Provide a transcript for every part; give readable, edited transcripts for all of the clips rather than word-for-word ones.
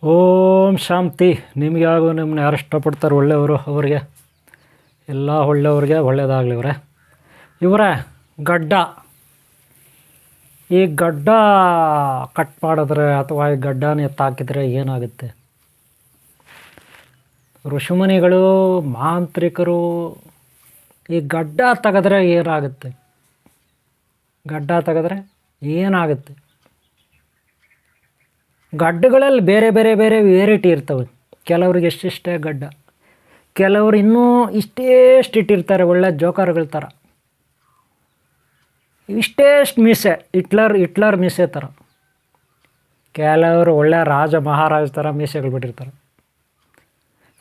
ಓಂ ಶಾಂತಿ. ನಿಮಗೆ ಹಾಗೂ ನಿಮ್ಮನ್ನ ಯಾರು ಇಷ್ಟಪಡ್ತಾರೆ ಒಳ್ಳೆಯವರು ಅವರಿಗೆ, ಎಲ್ಲ ಒಳ್ಳೆಯವ್ರಿಗೆ ಒಳ್ಳೆಯದಾಗಲಿ. ಇವರೇ ಗಡ್ಡ. ಈ ಗಡ್ಡ ಕಟ್ ಮಾಡಿದ್ರೆ ಅಥವಾ ಈ ಗಡ್ಡನ ಎತ್ತಾಕಿದ್ರೆ ಏನಾಗುತ್ತೆ? ಋಷಿಮುನಿಗಳು, ಮಾಂತ್ರಿಕರು ಈ ಗಡ್ಡ ತೆಗೆದ್ರೆ ಏನಾಗುತ್ತೆ? ಗಡ್ಡ ತೆಗೆದ್ರೆ ಏನಾಗುತ್ತೆ? ಗಡ್ಡಗಳಲ್ಲಿ ಬೇರೆ ಬೇರೆ ಬೇರೆ ವೇರೈಟಿ ಇರ್ತವೆ. ಕೆಲವ್ರಿಗೆ ಎಷ್ಟಿಷ್ಟೇ ಗಡ್ಡ, ಕೆಲವರು ಇನ್ನೂ ಇಷ್ಟೇಷ್ಟು ಇಟ್ಟಿರ್ತಾರೆ, ಒಳ್ಳೆ ಜೋಕಾರ್ಗಳ ಥರ. ಇಷ್ಟೇಷ್ಟು ಮೀಸೆ, ಹಿಟ್ಲರ್ ಮೀಸೆ ಥರ. ಕೆಲವರು ಒಳ್ಳೆ ರಾಜ ಮಹಾರಾಜ ಥರ ಮೀಸೆಗಳು ಬಿಟ್ಟಿರ್ತಾರೆ.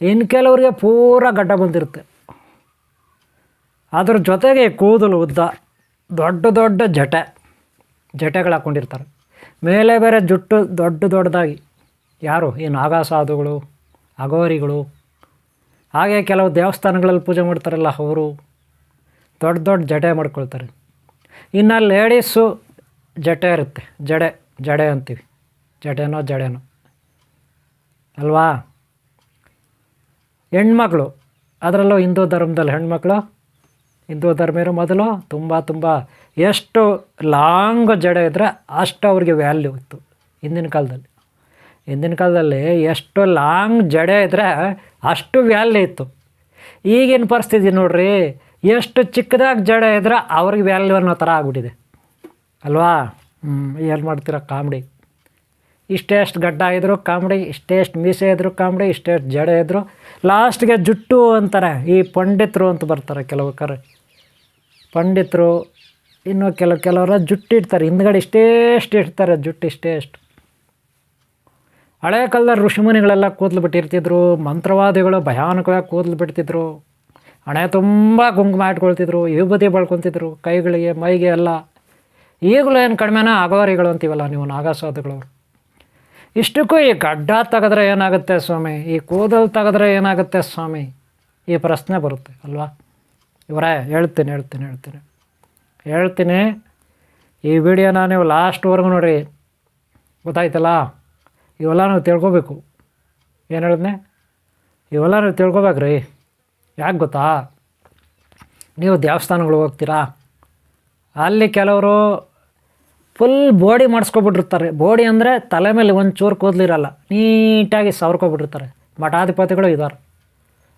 ಇನ್ನು ಕೆಲವರಿಗೆ ಪೂರ ಗಡ್ಡ ಬಂದಿರುತ್ತೆ. ಅದ್ರ ಜೊತೆಗೆ ಕೂದಲು ಉದ್ದ, ದೊಡ್ಡ ದೊಡ್ಡ ಜಟೆಗಳು ಹಾಕ್ಕೊಂಡಿರ್ತಾರೆ. ಮೇಲೆ ಬೇರೆ ಜುಟ್ಟು ದೊಡ್ಡದಾಗಿ. ಯಾರು? ಈ ನಾಗಾಸಾಧುಗಳು, ಅಘೋರಿಗಳು. ಹಾಗೆ ಕೆಲವು ದೇವಸ್ಥಾನಗಳಲ್ಲಿ ಪೂಜೆ ಮಾಡ್ತಾರಲ್ಲ ಅವರು ದೊಡ್ಡ ಜಡೆ ಮಾಡ್ಕೊಳ್ತಾರೆ. ಇನ್ನು ಲೇಡೀಸು ಜಟೆ ಇರುತ್ತೆ, ಜಡೆ ಅಂತೀವಿ. ಜಡೆನೋ ಅಲ್ವಾ? ಹೆಣ್ಮಕ್ಳು, ಅದರಲ್ಲೂ ಹಿಂದೂ ಧರ್ಮದಲ್ಲಿ ಹೆಣ್ಮಕ್ಳು, ಹಿಂದೂ ಧರ್ಮೀಯರು ಮೊದಲು ತುಂಬ ಎಷ್ಟು ಲಾಂಗ್ ಜಡೆ ಇದ್ದರೆ ಅಷ್ಟು ಅವ್ರಿಗೆ ವ್ಯಾಲ್ಯೂ ಇತ್ತು. ಹಿಂದಿನ ಕಾಲದಲ್ಲಿ ಎಷ್ಟು ಲಾಂಗ್ ಜಡೆ ಇದ್ದರೆ ಅಷ್ಟು ವ್ಯಾಲ್ಯೂ ಇತ್ತು. ಈಗಿನ ಪರಿಸ್ಥಿತಿ ನೋಡ್ರಿ, ಎಷ್ಟು ಚಿಕ್ಕದಾಗಿ ಜಡೆ ಇದ್ರೆ ಅವ್ರಿಗೆ ವ್ಯಾಲ್ಯೂ ಅನ್ನೋ ಥರ ಆಗ್ಬಿಟ್ಟಿದೆ ಅಲ್ವಾ? ಏನು ಮಾಡ್ತೀರ? ಕಾಮಿಡಿ. ಇಷ್ಟೆಷ್ಟು ಗಡ್ಡ ಇದ್ದರು ಕಾಮಿಡಿ, ಇಷ್ಟೆಷ್ಟು ಮೀಸೆ ಇದ್ದರು ಕಾಮಿಡಿ, ಇಷ್ಟೆಷ್ಟು ಜಡೆ ಇದ್ದರು. ಲಾಸ್ಟ್ಗೆ ಜುಟ್ಟು ಅಂತಾರೆ. ಈ ಪಂಡಿತರು ಅಂತ ಬರ್ತಾರೆ ಕೆಲವು ಪಂಡಿತರು. ಇನ್ನು ಕೆಲವರ ಜುಟ್ಟು ಇಡ್ತಾರೆ, ಹಿಂದ್ಗಡೆ ಇಷ್ಟೇಷ್ಟು ಇಡ್ತಾರೆ ಜುಟ್ಟು, ಇಷ್ಟೇಷ್ಟು. ಹಳೆಯ ಕಾಲದಲ್ಲಿ ಋಷಿಮುನಿಗಳೆಲ್ಲ ಕೂದಲು ಬಿಟ್ಟಿರ್ತಿದ್ರು. ಮಂತ್ರವಾದಿಗಳು ಭಯಾನಕವಾಗಿ ಕೂದಲು ಬಿಡ್ತಿದ್ರು. ಹಣೆ ತುಂಬ ಕುಂಕುಮ ಇಟ್ಕೊಳ್ತಿದ್ರು, ವಿಭೂತಿ ಬಳ್ಕೊತಿದ್ರು ಕೈಗಳಿಗೆ ಮೈಗೆ ಎಲ್ಲ. ಈಗಲೂ ಏನು ಕಡಿಮೆನ ಅಘೋರಿಗಳು ಅಂತೀವಲ್ಲ ನೀವು, ನಾಗಾಸಾಧುಗಳವರು. ಇಷ್ಟಕ್ಕೂ ಈ ಗಡ್ಡ ತೆಗೆದ್ರೆ ಏನಾಗುತ್ತೆ ಸ್ವಾಮಿ, ಈ ಕೂದಲು ತೆಗೆದ್ರೆ ಏನಾಗುತ್ತೆ ಸ್ವಾಮಿ, ಈ ಪ್ರಶ್ನೆ ಬರುತ್ತೆ ಅಲ್ವಾ? ಇವರೇ ಹೇಳ್ತೀನಿ. ಈ ವಿಡಿಯೋನ ನೀವು ಲಾಸ್ಟ್ವರೆಗೂ ನೋಡಿರಿ, ಗೊತ್ತಾಯ್ತಲ್ಲ? ಇವೆಲ್ಲ ನಾವು ತಿಳ್ಕೊಬೇಕು. ಏನು ಹೇಳಿದ್ನೆ? ಇವೆಲ್ಲ ನೀವು ತಿಳ್ಕೊಬೇಕ್ರಿ. ಯಾಕೆ ಗೊತ್ತಾ? ನೀವು ದೇವಸ್ಥಾನಗಳು ಹೋಗ್ತೀರಾ, ಅಲ್ಲಿ ಕೆಲವರು ಫುಲ್ ಬಾಡಿ ಮಾಡಿಸ್ಕೊಬಿಟ್ಟಿರ್ತಾರೆ. ಬಾಡಿ ಅಂದರೆ ತಲೆ ಮೇಲೆ ಒಂದು ಚೂರು ಕೂದಲಿರಲ್ಲ, ನೀಟಾಗಿ ಸವರ್ಕೊಬಿಟ್ಟಿರ್ತಾರೆ. ಮಠಾಧಿಪತಿಗಳು ಇದ್ದಾರೆ.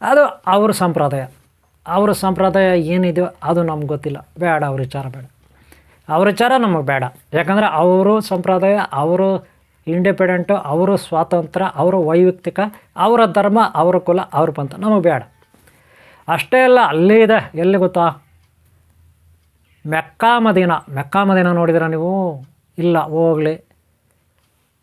ಅದು ಅವ್ರ ಸಂಪ್ರದಾಯ ಏನಿದೆಯೋ ಅದು ನಮ್ಗೆ ಗೊತ್ತಿಲ್ಲ, ಬೇಡ. ಅವ್ರ ವಿಚಾರ ನಮಗೆ ಬೇಡ. ಯಾಕಂದರೆ ಅವರು ಸಂಪ್ರದಾಯ, ಅವರು ಇಂಡಿಪೆಂಡೆಂಟು, ಅವರು ಸ್ವಾತಂತ್ರ್ಯ, ಅವರು ವೈಯಕ್ತಿಕ, ಅವರ ಧರ್ಮ, ಅವರ ಕುಲ, ಅವ್ರ ಪಂಥ, ನಮಗೆ ಬೇಡ. ಅಷ್ಟೇ ಅಲ್ಲ, ಅಲ್ಲಿ ಇದೆ. ಎಲ್ಲಿ ಗೊತ್ತಾ? ಮೆಕ್ಕಾ ಮದೀನ ನೋಡಿದಿರ ನೀವು? ಇಲ್ಲ, ಹೋಗಲಿ.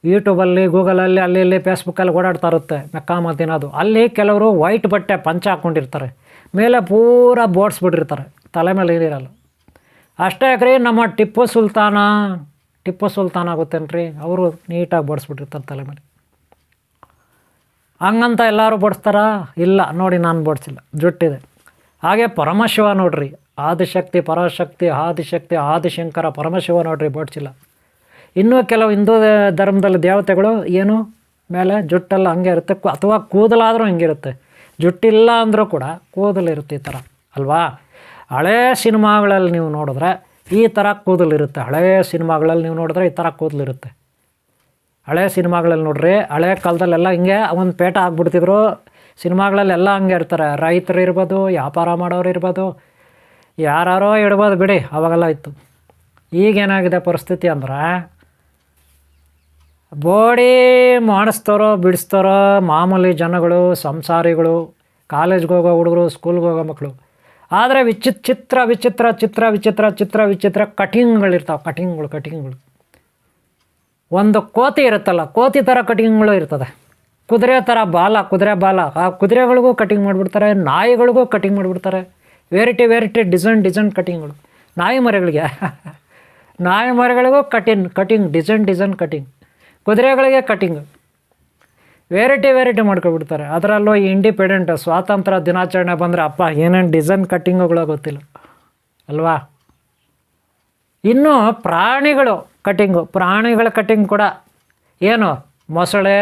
ಯೂಟ್ಯೂಬಲ್ಲಿ, ಗೂಗಲಲ್ಲಿ, ಅಲ್ಲಿ ಫೇಸ್ಬುಕ್ಕಲ್ಲಿ ಓಡಾಡ್ತಾ ಇರುತ್ತೆ ಮೆಕ್ಕಾ ಮದೀನದು. ಅಲ್ಲಿ ಕೆಲವರು ವೈಟ್ ಬಟ್ಟೆ ಪಂಚ ಹಾಕ್ಕೊಂಡಿರ್ತಾರೆ, ಮೇಲೆ ಪೂರ ಬೋಡ್ಸ್ಬಿಟ್ಟಿರ್ತಾರೆ, ತಲೆ ಮೇಲೆ ಏನಿರಲ್ಲ. ಅಷ್ಟೇ ಯಾಕ್ರಿ, ನಮ್ಮ ಟಿಪ್ಪು ಸುಲ್ತಾನ ಗೊತ್ತೇನ್ರಿ? ಅವರು ನೀಟಾಗಿ ಬೋಡ್ಸ್ಬಿಟ್ಟಿರ್ತಾರೆ ತಲೆ ಮೇಲೆ. ಹಂಗಂತ ಎಲ್ಲರೂ ಬೋಡಿಸ್ತಾರಾ? ಇಲ್ಲ. ನೋಡಿ, ನಾನು ಬೋಡ್ಸಿಲ್ಲ, ಜುಟ್ಟಿದೆ. ಹಾಗೆ ಪರಮಶಿವ ನೋಡ್ರಿ, ಆದಿಶಕ್ತಿ, ಪರಾಶಕ್ತಿ, ಆದಿಶಂಕರ, ಪರಮಶಿವ ನೋಡ್ರಿ, ಬೋಡ್ಸಿಲ್ಲ. ಇನ್ನೂ ಕೆಲವು ಹಿಂದೂ ಧರ್ಮದಲ್ಲಿ ದೇವತೆಗಳು ಏನು ಮೇಲೆ ಜುಟ್ಟೆಲ್ಲ ಹಂಗೆ ಇರುತ್ತೆ, ಅಥವಾ ಕೂದಲಾದರೂ ಹಿಂಗಿರುತ್ತೆ. ಜುಟ್ಟಿಲ್ಲ ಅಂದರೂ ಕೂಡ ಕೂದಲಿರುತ್ತೆ ಈ ಥರ ಅಲ್ವಾ? ಹಳೇ ಸಿನಿಮಾಗಳಲ್ಲಿ ನೀವು ನೋಡಿದ್ರೆ ಈ ಥರ ಕೂದಲಿರುತ್ತೆ. ಹಳೆಯ ಸಿನಿಮಾಗಳಲ್ಲಿ ನೀವು ನೋಡಿದ್ರೆ ಈ ಥರ ಕೂದಲಿರುತ್ತೆ. ಹಳೆ ಸಿನಿಮಾಗಳಲ್ಲಿ ನೋಡ್ರಿ, ಹಳೆ ಕಾಲದಲ್ಲೆಲ್ಲ ಹಿಂಗೆ ಒಂದು ಪೇಟ ಹಾಕ್ಬಿಡ್ತಿದ್ರು. ಸಿನಿಮಾಗಳಲ್ಲೆಲ್ಲ ಹಂಗೆ ಇರ್ತಾರೆ. ರೈತರು ಇರ್ಬೋದು, ವ್ಯಾಪಾರ ಮಾಡೋರು ಇರ್ಬೋದು, ಯಾರೋ ಇಡ್ಬೋದು ಬಿಡಿ, ಅವಾಗೆಲ್ಲ ಇತ್ತು. ಈಗೇನಾಗಿದೆ ಪರಿಸ್ಥಿತಿ ಅಂದ್ರೆ, ಬಾಡಿ ಮಾಡಿಸ್ತಾರೋ ಬಿಡಿಸ್ತಾರೋ ಮಾಮೂಲಿ ಜನಗಳು, ಸಂಸಾರಿಗಳು, ಕಾಲೇಜ್ಗೆ ಹೋಗೋ ಹುಡುಗರು, ಸ್ಕೂಲ್ಗೆ ಹೋಗೋ ಮಕ್ಕಳು. ಆದರೆ ವಿಚಿತ್ರ ಕಟಿಂಗ್ಗಳಿರ್ತಾವೆ. ಕಟಿಂಗ್ಗಳು ಒಂದು ಕೋತಿ ಇರುತ್ತಲ್ಲ, ಕೋತಿ ಥರ ಕಟಿಂಗ್ಗಳು ಇರ್ತದೆ. ಕುದುರೆ ಥರ ಕುದುರೆ ಬಾಲ, ಆ ಕುದುರೆಗಳಿಗೂ ಕಟಿಂಗ್ ಮಾಡಿಬಿಡ್ತಾರೆ, ನಾಯಿಗಳಿಗೂ ಕಟಿಂಗ್ ಮಾಡಿಬಿಡ್ತಾರೆ. ವೆರೈಟಿ ಡಿಸೈನ್ ಕಟಿಂಗ್ಗಳು. ನಾಯಿ ಮರಿಗಳಿಗೂ ಕಟಿಂಗ್ ಡಿಸೈನ್ ಕಟಿಂಗ್. ಕುದುರೆಗಳಿಗೆ ಕಟಿಂಗ್, ವೆರೈಟಿ ಮಾಡ್ಕೊಬಿಡ್ತಾರೆ. ಅದರಲ್ಲೂ ಇಂಡಿಪೆಂಡೆಂಟ್ ಸ್ವಾತಂತ್ರ್ಯ ದಿನಾಚರಣೆ ಬಂದರೆ ಅಪ್ಪ ಏನೇನು ಡಿಸೈನ್ ಕಟ್ಟಿಂಗುಗಳು ಗೊತ್ತಿಲ್ಲ ಅಲ್ವಾ? ಇನ್ನು ಪ್ರಾಣಿಗಳ ಕಟಿಂಗ್ ಕೂಡ ಏನು ಮೊಸಳೆ,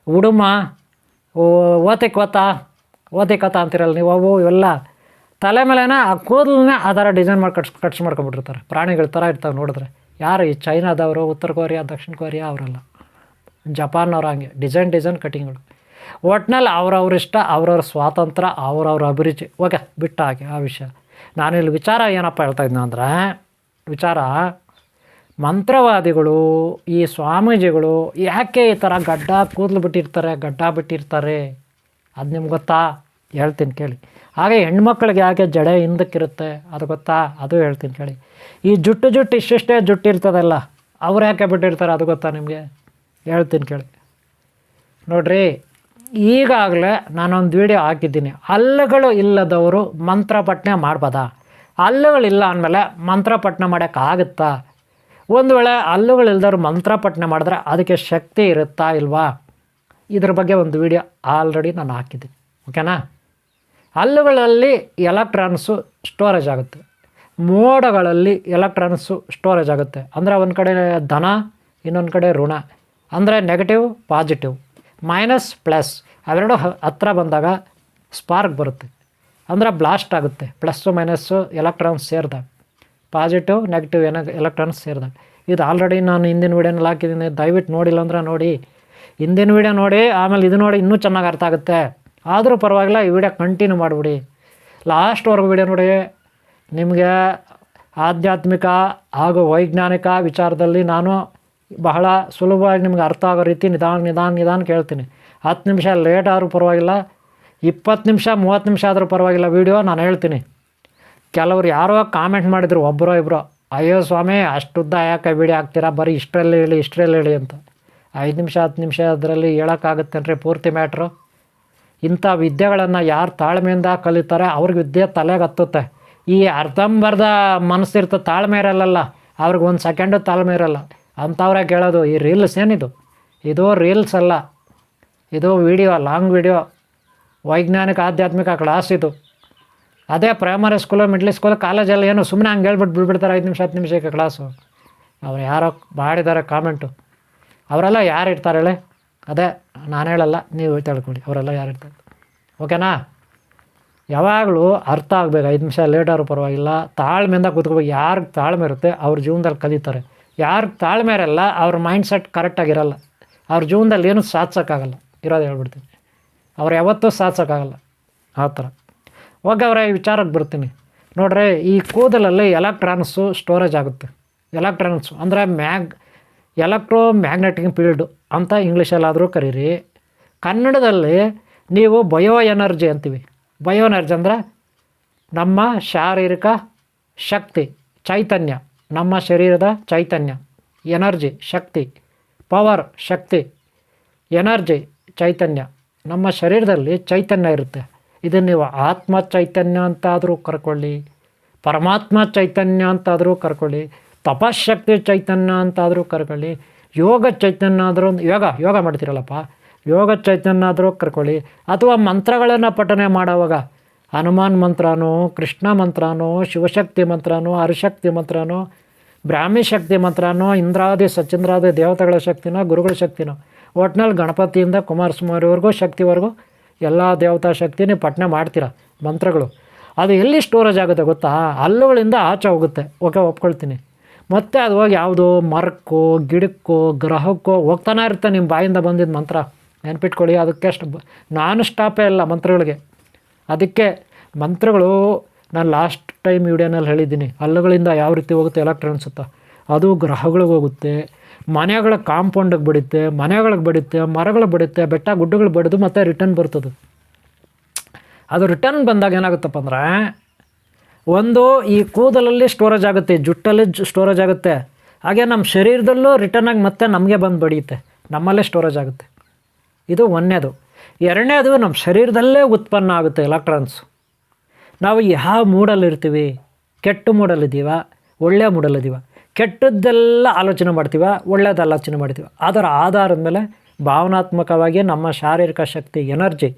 ಉಡುಮ ಓತೆ ಕಥ ಅಂತಿರಲ್ಲ ನೀವು, ಅವು ಇವೆಲ್ಲ ತಲೆ ಮೇಲೆನ ಆ ಕೂದಲನ್ನ ಆ ಥರ ಡಿಸೈನ್ ಮಾಡಿ ಕಟ್ಸ್ ಮಾಡ್ಕೊಂಬಿಟ್ಟಿರ್ತಾರೆ. ಪ್ರಾಣಿಗಳ ಥರ ಇರ್ತಾವೆ ನೋಡಿದ್ರೆ. ಯಾರು ಈ ಚೈನಾದವರು, ಉತ್ತರ ಕೊರಿಯಾ, ದಕ್ಷಿಣ ಕೊರಿಯಾ ಅವರೆಲ್ಲ, ಜಪಾನ್ನವ್ರು ಹಂಗೆ ಡಿಸೈನ್ ಕಟಿಂಗ್ಗಳು. ಒಟ್ನಲ್ಲಿ ಅವ್ರವ್ರ ಇಷ್ಟ, ಅವ್ರವ್ರ ಸ್ವಾತಂತ್ರ್ಯ, ಅವ್ರವ್ರ ಅಭಿರುಚಿ. ಓಕೆ, ಬಿಟ್ಟ ಹಾಗೆ ಆ ವಿಷಯ. ನಾನಿಲ್ಲಿ ವಿಚಾರ ಏನಪ್ಪ ಹೇಳ್ತಾಯಿದ್ನ ಅಂದರೆ, ವಿಚಾರ ಮಂತ್ರವಾದಿಗಳು, ಈ ಸ್ವಾಮೀಜಿಗಳು ಯಾಕೆ ಈ ಥರ ಕೂದಲು ಬಿಟ್ಟಿರ್ತಾರೆ ಅದು ನಿಮ್ಗೆ ಗೊತ್ತಾ? ಹೇಳ್ತೀನಿ ಕೇಳಿ. ಹಾಗೆ ಹೆಣ್ಮಕ್ಳಿಗೆ ಯಾಕೆ ಜಡೆ ಹಿಂದಕ್ಕಿರುತ್ತೆ ಅದು ಗೊತ್ತಾ? ಅದು ಹೇಳ್ತೀನಿ ಕೇಳಿ. ಈ ಜುಟ್ಟು ಇಷ್ಟಿಷ್ಟೇ ಜುಟ್ಟು ಇರ್ತದಲ್ಲ, ಅವ್ರು ಯಾಕೆ ಬಿಟ್ಟಿರ್ತಾರೆ ಅದು ಗೊತ್ತಾ ನಿಮಗೆ? ಹೇಳ್ತೀನಿ ಕೇಳಿ. ನೋಡ್ರಿ, ಈಗಾಗಲೇ ನಾನೊಂದು ವಿಡಿಯೋ ಹಾಕಿದ್ದೀನಿ. ಹಲ್ಲುಗಳು ಇಲ್ಲದವರು ಮಂತ್ರಪಠನೆ ಮಾಡ್ಬೋದಾ? ಹಲ್ಲುಗಳಿಲ್ಲ ಅಂದಮೇಲೆ ಮಂತ್ರಪಠನೆ ಮಾಡೋಕ್ಕಾಗುತ್ತಾ? ಒಂದು ವೇಳೆ ಹಲ್ಲುಗಳಿಲ್ದವ್ರು ಮಂತ್ರಪಠನೆ ಮಾಡಿದ್ರೆ ಅದಕ್ಕೆ ಶಕ್ತಿ ಇರುತ್ತಾ ಇಲ್ವಾ? ಇದ್ರ ಬಗ್ಗೆ ಒಂದು ವಿಡಿಯೋ ಆಲ್ರೆಡಿ ನಾನು ಹಾಕಿದ್ದೀನಿ. ಓಕೆನಾ? ಹಲ್ಲುಗಳಲ್ಲಿ ಎಲೆಕ್ಟ್ರಾನ್ಸು ಸ್ಟೋರೇಜ್ ಆಗುತ್ತೆ, ಮೋಡಗಳಲ್ಲಿ ಎಲೆಕ್ಟ್ರಾನ್ಸು ಸ್ಟೋರೇಜ್ ಆಗುತ್ತೆ. ಅಂದರೆ ಒಂದು ಕಡೆ ಧನ, ಇನ್ನೊಂದು ಕಡೆ ಋಣ. ಅಂದರೆ ನೆಗೆಟಿವ್, ಪಾಸಿಟಿವ್, ಮೈನಸ್, ಪ್ಲಸ್ ಅವೆರಡು ಹತ್ರ ಬಂದಾಗ ಸ್ಪಾರ್ಕ್ ಬರುತ್ತೆ. ಅಂದರೆ ಬ್ಲಾಸ್ಟ್ ಆಗುತ್ತೆ. ಪ್ಲಸ್ಸು ಮೈನಸ್ಸು ಎಲೆಕ್ಟ್ರಾನ್ಸ್ ಸೇರಿದಾಗ, ಪಾಸಿಟಿವ್ ನೆಗೆಟಿವ್ ಎಲೆಕ್ಟ್ರಾನ್ಸ್ ಸೇರಿದಾಗ. ಇದು ಆಲ್ರೆಡಿ ನಾನು ಹಿಂದಿನ ವೀಡಿಯೋನಲ್ಲಿ ಹಾಕಿದ್ದೀನಿ. ದಯವಿಟ್ಟು ನೋಡಿಲ್ಲ ಅಂದರೆ ನೋಡಿ, ಹಿಂದಿನ ವೀಡಿಯೋ ನೋಡಿ, ಆಮೇಲೆ ಇದು ನೋಡಿ, ಇನ್ನೂ ಚೆನ್ನಾಗಿ ಅರ್ಥ ಆಗುತ್ತೆ. ಆದರೂ ಪರವಾಗಿಲ್ಲ, ಈ ವಿಡಿಯೋ ಕಂಟಿನ್ಯೂ ಮಾಡಿಬಿಡಿ, ಲಾಸ್ಟ್ವರೆಗೂ ವಿಡಿಯೋ ನೋಡಿ. ನಿಮಗೆ ಆಧ್ಯಾತ್ಮಿಕ ಹಾಗೂ ವೈಜ್ಞಾನಿಕ ವಿಚಾರದಲ್ಲಿ ನಾನು ಬಹಳ ಸುಲಭವಾಗಿ ನಿಮ್ಗೆ ಅರ್ಥ ಆಗೋ ರೀತಿ ನಿಧಾನ ಕೇಳ್ತೀನಿ. 10 ನಿಮಿಷ ಲೇಟ್ ಆದರೂ ಪರವಾಗಿಲ್ಲ, 20 ನಿಮಿಷ 30 ನಿಮಿಷ ಆದರೂ ಪರವಾಗಿಲ್ಲ ವಿಡಿಯೋ ನಾನು ಹೇಳ್ತೀನಿ. ಕೆಲವರು ಯಾರೋ ಕಾಮೆಂಟ್ ಮಾಡಿದ್ರು, ಒಬ್ಬರೋ ಇಬ್ಬರು, ಅಯ್ಯೋ ಸ್ವಾಮಿ ಅಷ್ಟುದ್ದ ಯಾಕೆ ವಿಡಿಯೋ ಹಾಕ್ತೀರಾ, ಬರೀ ಇಷ್ಟರಲ್ಲಿ ಹೇಳಿ ಅಂತ. 5 ನಿಮಿಷ 10 ನಿಮಿಷ ಅದರಲ್ಲಿ ಹೇಳೋಕ್ಕಾಗುತ್ತೇನ್ರಿ ಪೂರ್ತಿ ಮ್ಯಾಟ್ರು? ಇಂಥ ವಿದ್ಯೆಗಳನ್ನು ಯಾರು ತಾಳ್ಮೆಯಿಂದ ಕಲಿತಾರೆ ಅವ್ರಿಗೆ ವಿದ್ಯೆ ತಲೆಗೆ ಹತ್ತುತ್ತೆ. ಈ ಅರ್ಧಂಬರ್ಧ ಮನಸ್ಸಿರ್ತದೆ, ತಾಳ್ಮೆ ಇರಲ್ಲ ಅವ್ರಿಗೆ, 1 ಸೆಕೆಂಡು ತಾಳ್ಮೆ ಇರಲ್ಲ. ಅಂಥವ್ರೆ ಕೇಳೋದು ಈ ರೀಲ್ಸ್ ಏನಿದು? ಇದು ರೀಲ್ಸ್ ಅಲ್ಲ, ಇದು ವಿಡಿಯೋ, ಲಾಂಗ್ ವಿಡಿಯೋ, ವೈಜ್ಞಾನಿಕ ಆಧ್ಯಾತ್ಮಿಕ ಕ್ಲಾಸ್ ಇದು. ಅದೇ ಪ್ರೈಮರಿ ಸ್ಕೂಲು, ಮಿಡ್ಲ್ ಸ್ಕೂಲು, ಕಾಲೇಜಲ್ಲಿ ಏನು ಸುಮ್ಮನೆ ಹಂಗೆ ಬಿಡ್ಬಿಡ್ತಾರೆ 5 ನಿಮಿಷ 10 ನಿಮಿಷಕ್ಕೆ ಕ್ಲಾಸು. ಅವ್ರು ಯಾರೋ ಮಾಡಿದ್ದಾರೆ ಕಾಮೆಂಟು, ಅವರೆಲ್ಲ ಯಾರು ಇರ್ತಾರೆ ಹೇಳಿ? ಅದೇ ನಾನು ಹೇಳಲ್ಲ, ನೀವು ತಿಳ್ಕೊಳ್ಳಿ, ಅವರೆಲ್ಲ ಯಾರು ಇರ್ತಾರೆ. ಓಕೆನಾ? ಯಾವಾಗಲೂ ಅರ್ಥ ಆಗಬೇಕು. 5 ನಿಮಿಷ ಲೇಟ್ ಆದರೂ ಪರವಾಗಿಲ್ಲ, ತಾಳ್ಮೆಯಿಂದ ಕೂತ್ಕೋಬೇಕು. ಯಾರಿಗೆ ತಾಳ್ಮೆ ಇರುತ್ತೆ ಅವ್ರ ಜೀವನದಲ್ಲಿ ಕಲಿತಾರೆ. ಯಾರಿಗೆ ತಾಳ್ಮೆ ಇರಲ್ಲ ಅವ್ರ ಮೈಂಡ್ ಸೆಟ್ ಕರೆಕ್ಟಾಗಿರಲ್ಲ, ಅವ್ರ ಜೀವನದಲ್ಲಿ ಏನೂ ಸಾಧಿಸೋಕ್ಕಾಗಲ್ಲ. ಇರೋದು ಹೇಳ್ಬಿಡ್ತೀನಿ, ಅವ್ರು ಯಾವತ್ತೂ ಸಾಧಿಸೋಕ್ಕಾಗಲ್ಲ ಆ ಥರ. ಹೋಗಿ ಅವರ ಈ ವಿಚಾರಕ್ಕೆ ಬರ್ತೀನಿ. ನೋಡ್ರಿ, ಈ ಕೂದಲಲ್ಲಿ ಎಲೆಕ್ಟ್ರಾನ್ಸು ಸ್ಟೋರೇಜ್ ಆಗುತ್ತೆ. ಎಲೆಕ್ಟ್ರಾನ್ಸು ಅಂದರೆ ಎಲೆಕ್ಟ್ರೋ ಮ್ಯಾಗ್ನೆಟಿಕ್ ಫೀಲ್ಡು ಅಂತ ಇಂಗ್ಲೀಷಲ್ಲಾದರೂ ಕರೀರಿ. ಕನ್ನಡದಲ್ಲಿ ನೀವು ಬಯೋ ಎನರ್ಜಿ ಅಂತೀವಿ. ಬಯೋ ಎನರ್ಜಿ ಅಂದರೆ ನಮ್ಮ ಶಾರೀರಿಕ ಶಕ್ತಿ, ಚೈತನ್ಯ, ನಮ್ಮ ಶರೀರದ ಚೈತನ್ಯ, ಎನರ್ಜಿ ಶಕ್ತಿ, ಪವರ್ ಶಕ್ತಿ, ಎನರ್ಜಿ ಚೈತನ್ಯ. ನಮ್ಮ ಶರೀರದಲ್ಲಿ ಚೈತನ್ಯ ಇರುತ್ತೆ. ಇದನ್ನು ನೀವು ಆತ್ಮ ಚೈತನ್ಯ ಅಂತಾದರೂ ಕರ್ಕೊಳ್ಳಿ, ಪರಮಾತ್ಮ ಚೈತನ್ಯ ಅಂತಾದರೂ ಕರ್ಕೊಳ್ಳಿ, ತಪಶಕ್ತಿ ಚೈತನ್ಯ ಅಂತಾದರೂ ಕರ್ಕೊಳ್ಳಿ, ಯೋಗ ಚೈತನ್ಯ ಆದರೂ, ಯೋಗ ಮಾಡ್ತೀರಲ್ಲಪ್ಪ, ಯೋಗ ಚೈತನ್ಯ ಆದರೂ ಕರ್ಕೊಳ್ಳಿ. ಅಥವಾ ಮಂತ್ರಗಳನ್ನು ಪಠನೆ ಮಾಡೋವಾಗ ಹನುಮಾನ್ ಮಂತ್ರನೋ, ಕೃಷ್ಣ ಮಂತ್ರನೋ, ಶಿವಶಕ್ತಿ ಮಂತ್ರನೋ, ಹರಿಶಕ್ತಿ ಮಂತ್ರನೋ, ಬ್ರಾಹ್ಮಿ ಶಕ್ತಿ ಮಂತ್ರನೋ, ಇಂದ್ರಾದಿ ಸಚಂದ್ರಾದಿ ದೇವತೆಗಳ ಶಕ್ತಿನೋ, ಗುರುಗಳ ಶಕ್ತಿನೋ, ಒಟ್ಟಿನಲ್ಲಿ ಗಣಪತಿಯಿಂದ ಕುಮಾರಸ್ವಾಮಿವರೆಗೂ ಶಕ್ತಿವರೆಗೂ ಎಲ್ಲ ದೇವತಾ ಶಕ್ತಿನೇ ಪಠನೆ ಮಾಡ್ತೀರ ಮಂತ್ರಗಳು. ಅದು ಎಲ್ಲಿ ಸ್ಟೋರೇಜ್ ಆಗುತ್ತೆ ಗೊತ್ತಾ? ಹಲ್ಲುಗಳಿಂದ ಆಚೆ ಹೋಗುತ್ತೆ. ಓಕೆ, ಒಪ್ಕೊಳ್ತೀನಿ. ಮತ್ತು ಅದು ಹೋಗಿ ಯಾವುದೋ ಮರಕ್ಕೋ, ಗಿಡಕ್ಕೋ, ಗ್ರಹಕ್ಕೋ ಹೋಗ್ತಾನೆ ಇರುತ್ತೆ. ನಿಮ್ಮ ಬಾಯಿಂದ ಬಂದಿದ್ದ ಮಂತ್ರ ನೆನ್ಪಿಟ್ಕೊಳ್ಳಿ. ಅದಕ್ಕೆ ನಾನು ಸ್ಟಾಪೇ ಇಲ್ಲ ಮಂತ್ರಗಳಿಗೆ. ಅದಕ್ಕೆ ಮಂತ್ರಗಳು ನಾನು ಲಾಸ್ಟ್ ಟೈಮ್ ವಿಡಿಯೋನಲ್ಲಿ ಹೇಳಿದ್ದೀನಿ, ಹಲ್ಲುಗಳಿಂದ ಯಾವ ರೀತಿ ಹೋಗುತ್ತೆ ಎಲೆಕ್ಟ್ರಾನ್ಸ್ ಅಂತ. ಅದು ಗ್ರಹಗಳಿಗೆ ಹೋಗುತ್ತೆ, ಮನೆಗಳ ಕಾಂಪೌಂಡಿಗೆ ಬಡಿಯುತ್ತೆ, ಮನೆಗಳಿಗೆ ಬಡಿಯುತ್ತೆ, ಮರಗಳು ಬಡಿಯುತ್ತೆ, ಬೆಟ್ಟ ಗುಡ್ಡಗಳು ಬಡಿದು ಮತ್ತೆ ರಿಟರ್ನ್ ಬರ್ತದೆ. ಅದು ರಿಟರ್ನ್ ಬಂದಾಗ ಏನಾಗುತ್ತಪ್ಪ ಅಂದರೆ, ಒಂದು ಈ ಕೂದಲಲ್ಲಿ ಸ್ಟೋರೇಜ್ ಆಗುತ್ತೆ, ಜುಟ್ಟಲ್ಲಿ ಸ್ಟೋರೇಜ್ ಆಗುತ್ತೆ. ಹಾಗೆ ನಮ್ಮ ಶರೀರದಲ್ಲೂ ರಿಟರ್ನ್ ಆಗಿ ಮತ್ತೆ ನಮಗೆ ಬಂದು ಬಡಿಯುತ್ತೆ, ನಮ್ಮಲ್ಲೇ ಸ್ಟೋರೇಜ್ ಆಗುತ್ತೆ. ಇದು ಒಂದನೇದು. ಎರಡನೇದು, ನಮ್ಮ ಶರೀರದಲ್ಲೇ ಉತ್ಪನ್ನ ಆಗುತ್ತೆ ಎಲೆಕ್ಟ್ರಾನ್ಸು. ನಾವು ಯಾವ ಮೂಡಲ್ಲಿರ್ತೀವಿ, ಕೆಟ್ಟ ಮೂಡಲ್ಲಿದ್ದೀವ, ಒಳ್ಳೆಯ ಮೂಡಲ್ಲಿದ್ದೀವ. ಕೆಟ್ಟದ್ದೆಲ್ಲ ಆಲೋಚನೆ ಮಾಡ್ತೀವ, ಒಳ್ಳೆಯದು ಆಲೋಚನೆ ಮಾಡ್ತೀವಿ. ಅದರ ಆಧಾರದ ಮೇಲೆ ಭಾವನಾತ್ಮಕವಾಗಿ ನಮ್ಮ ಶಾರೀರಿಕ ಶಕ್ತಿ, ಎನರ್ಜಿ,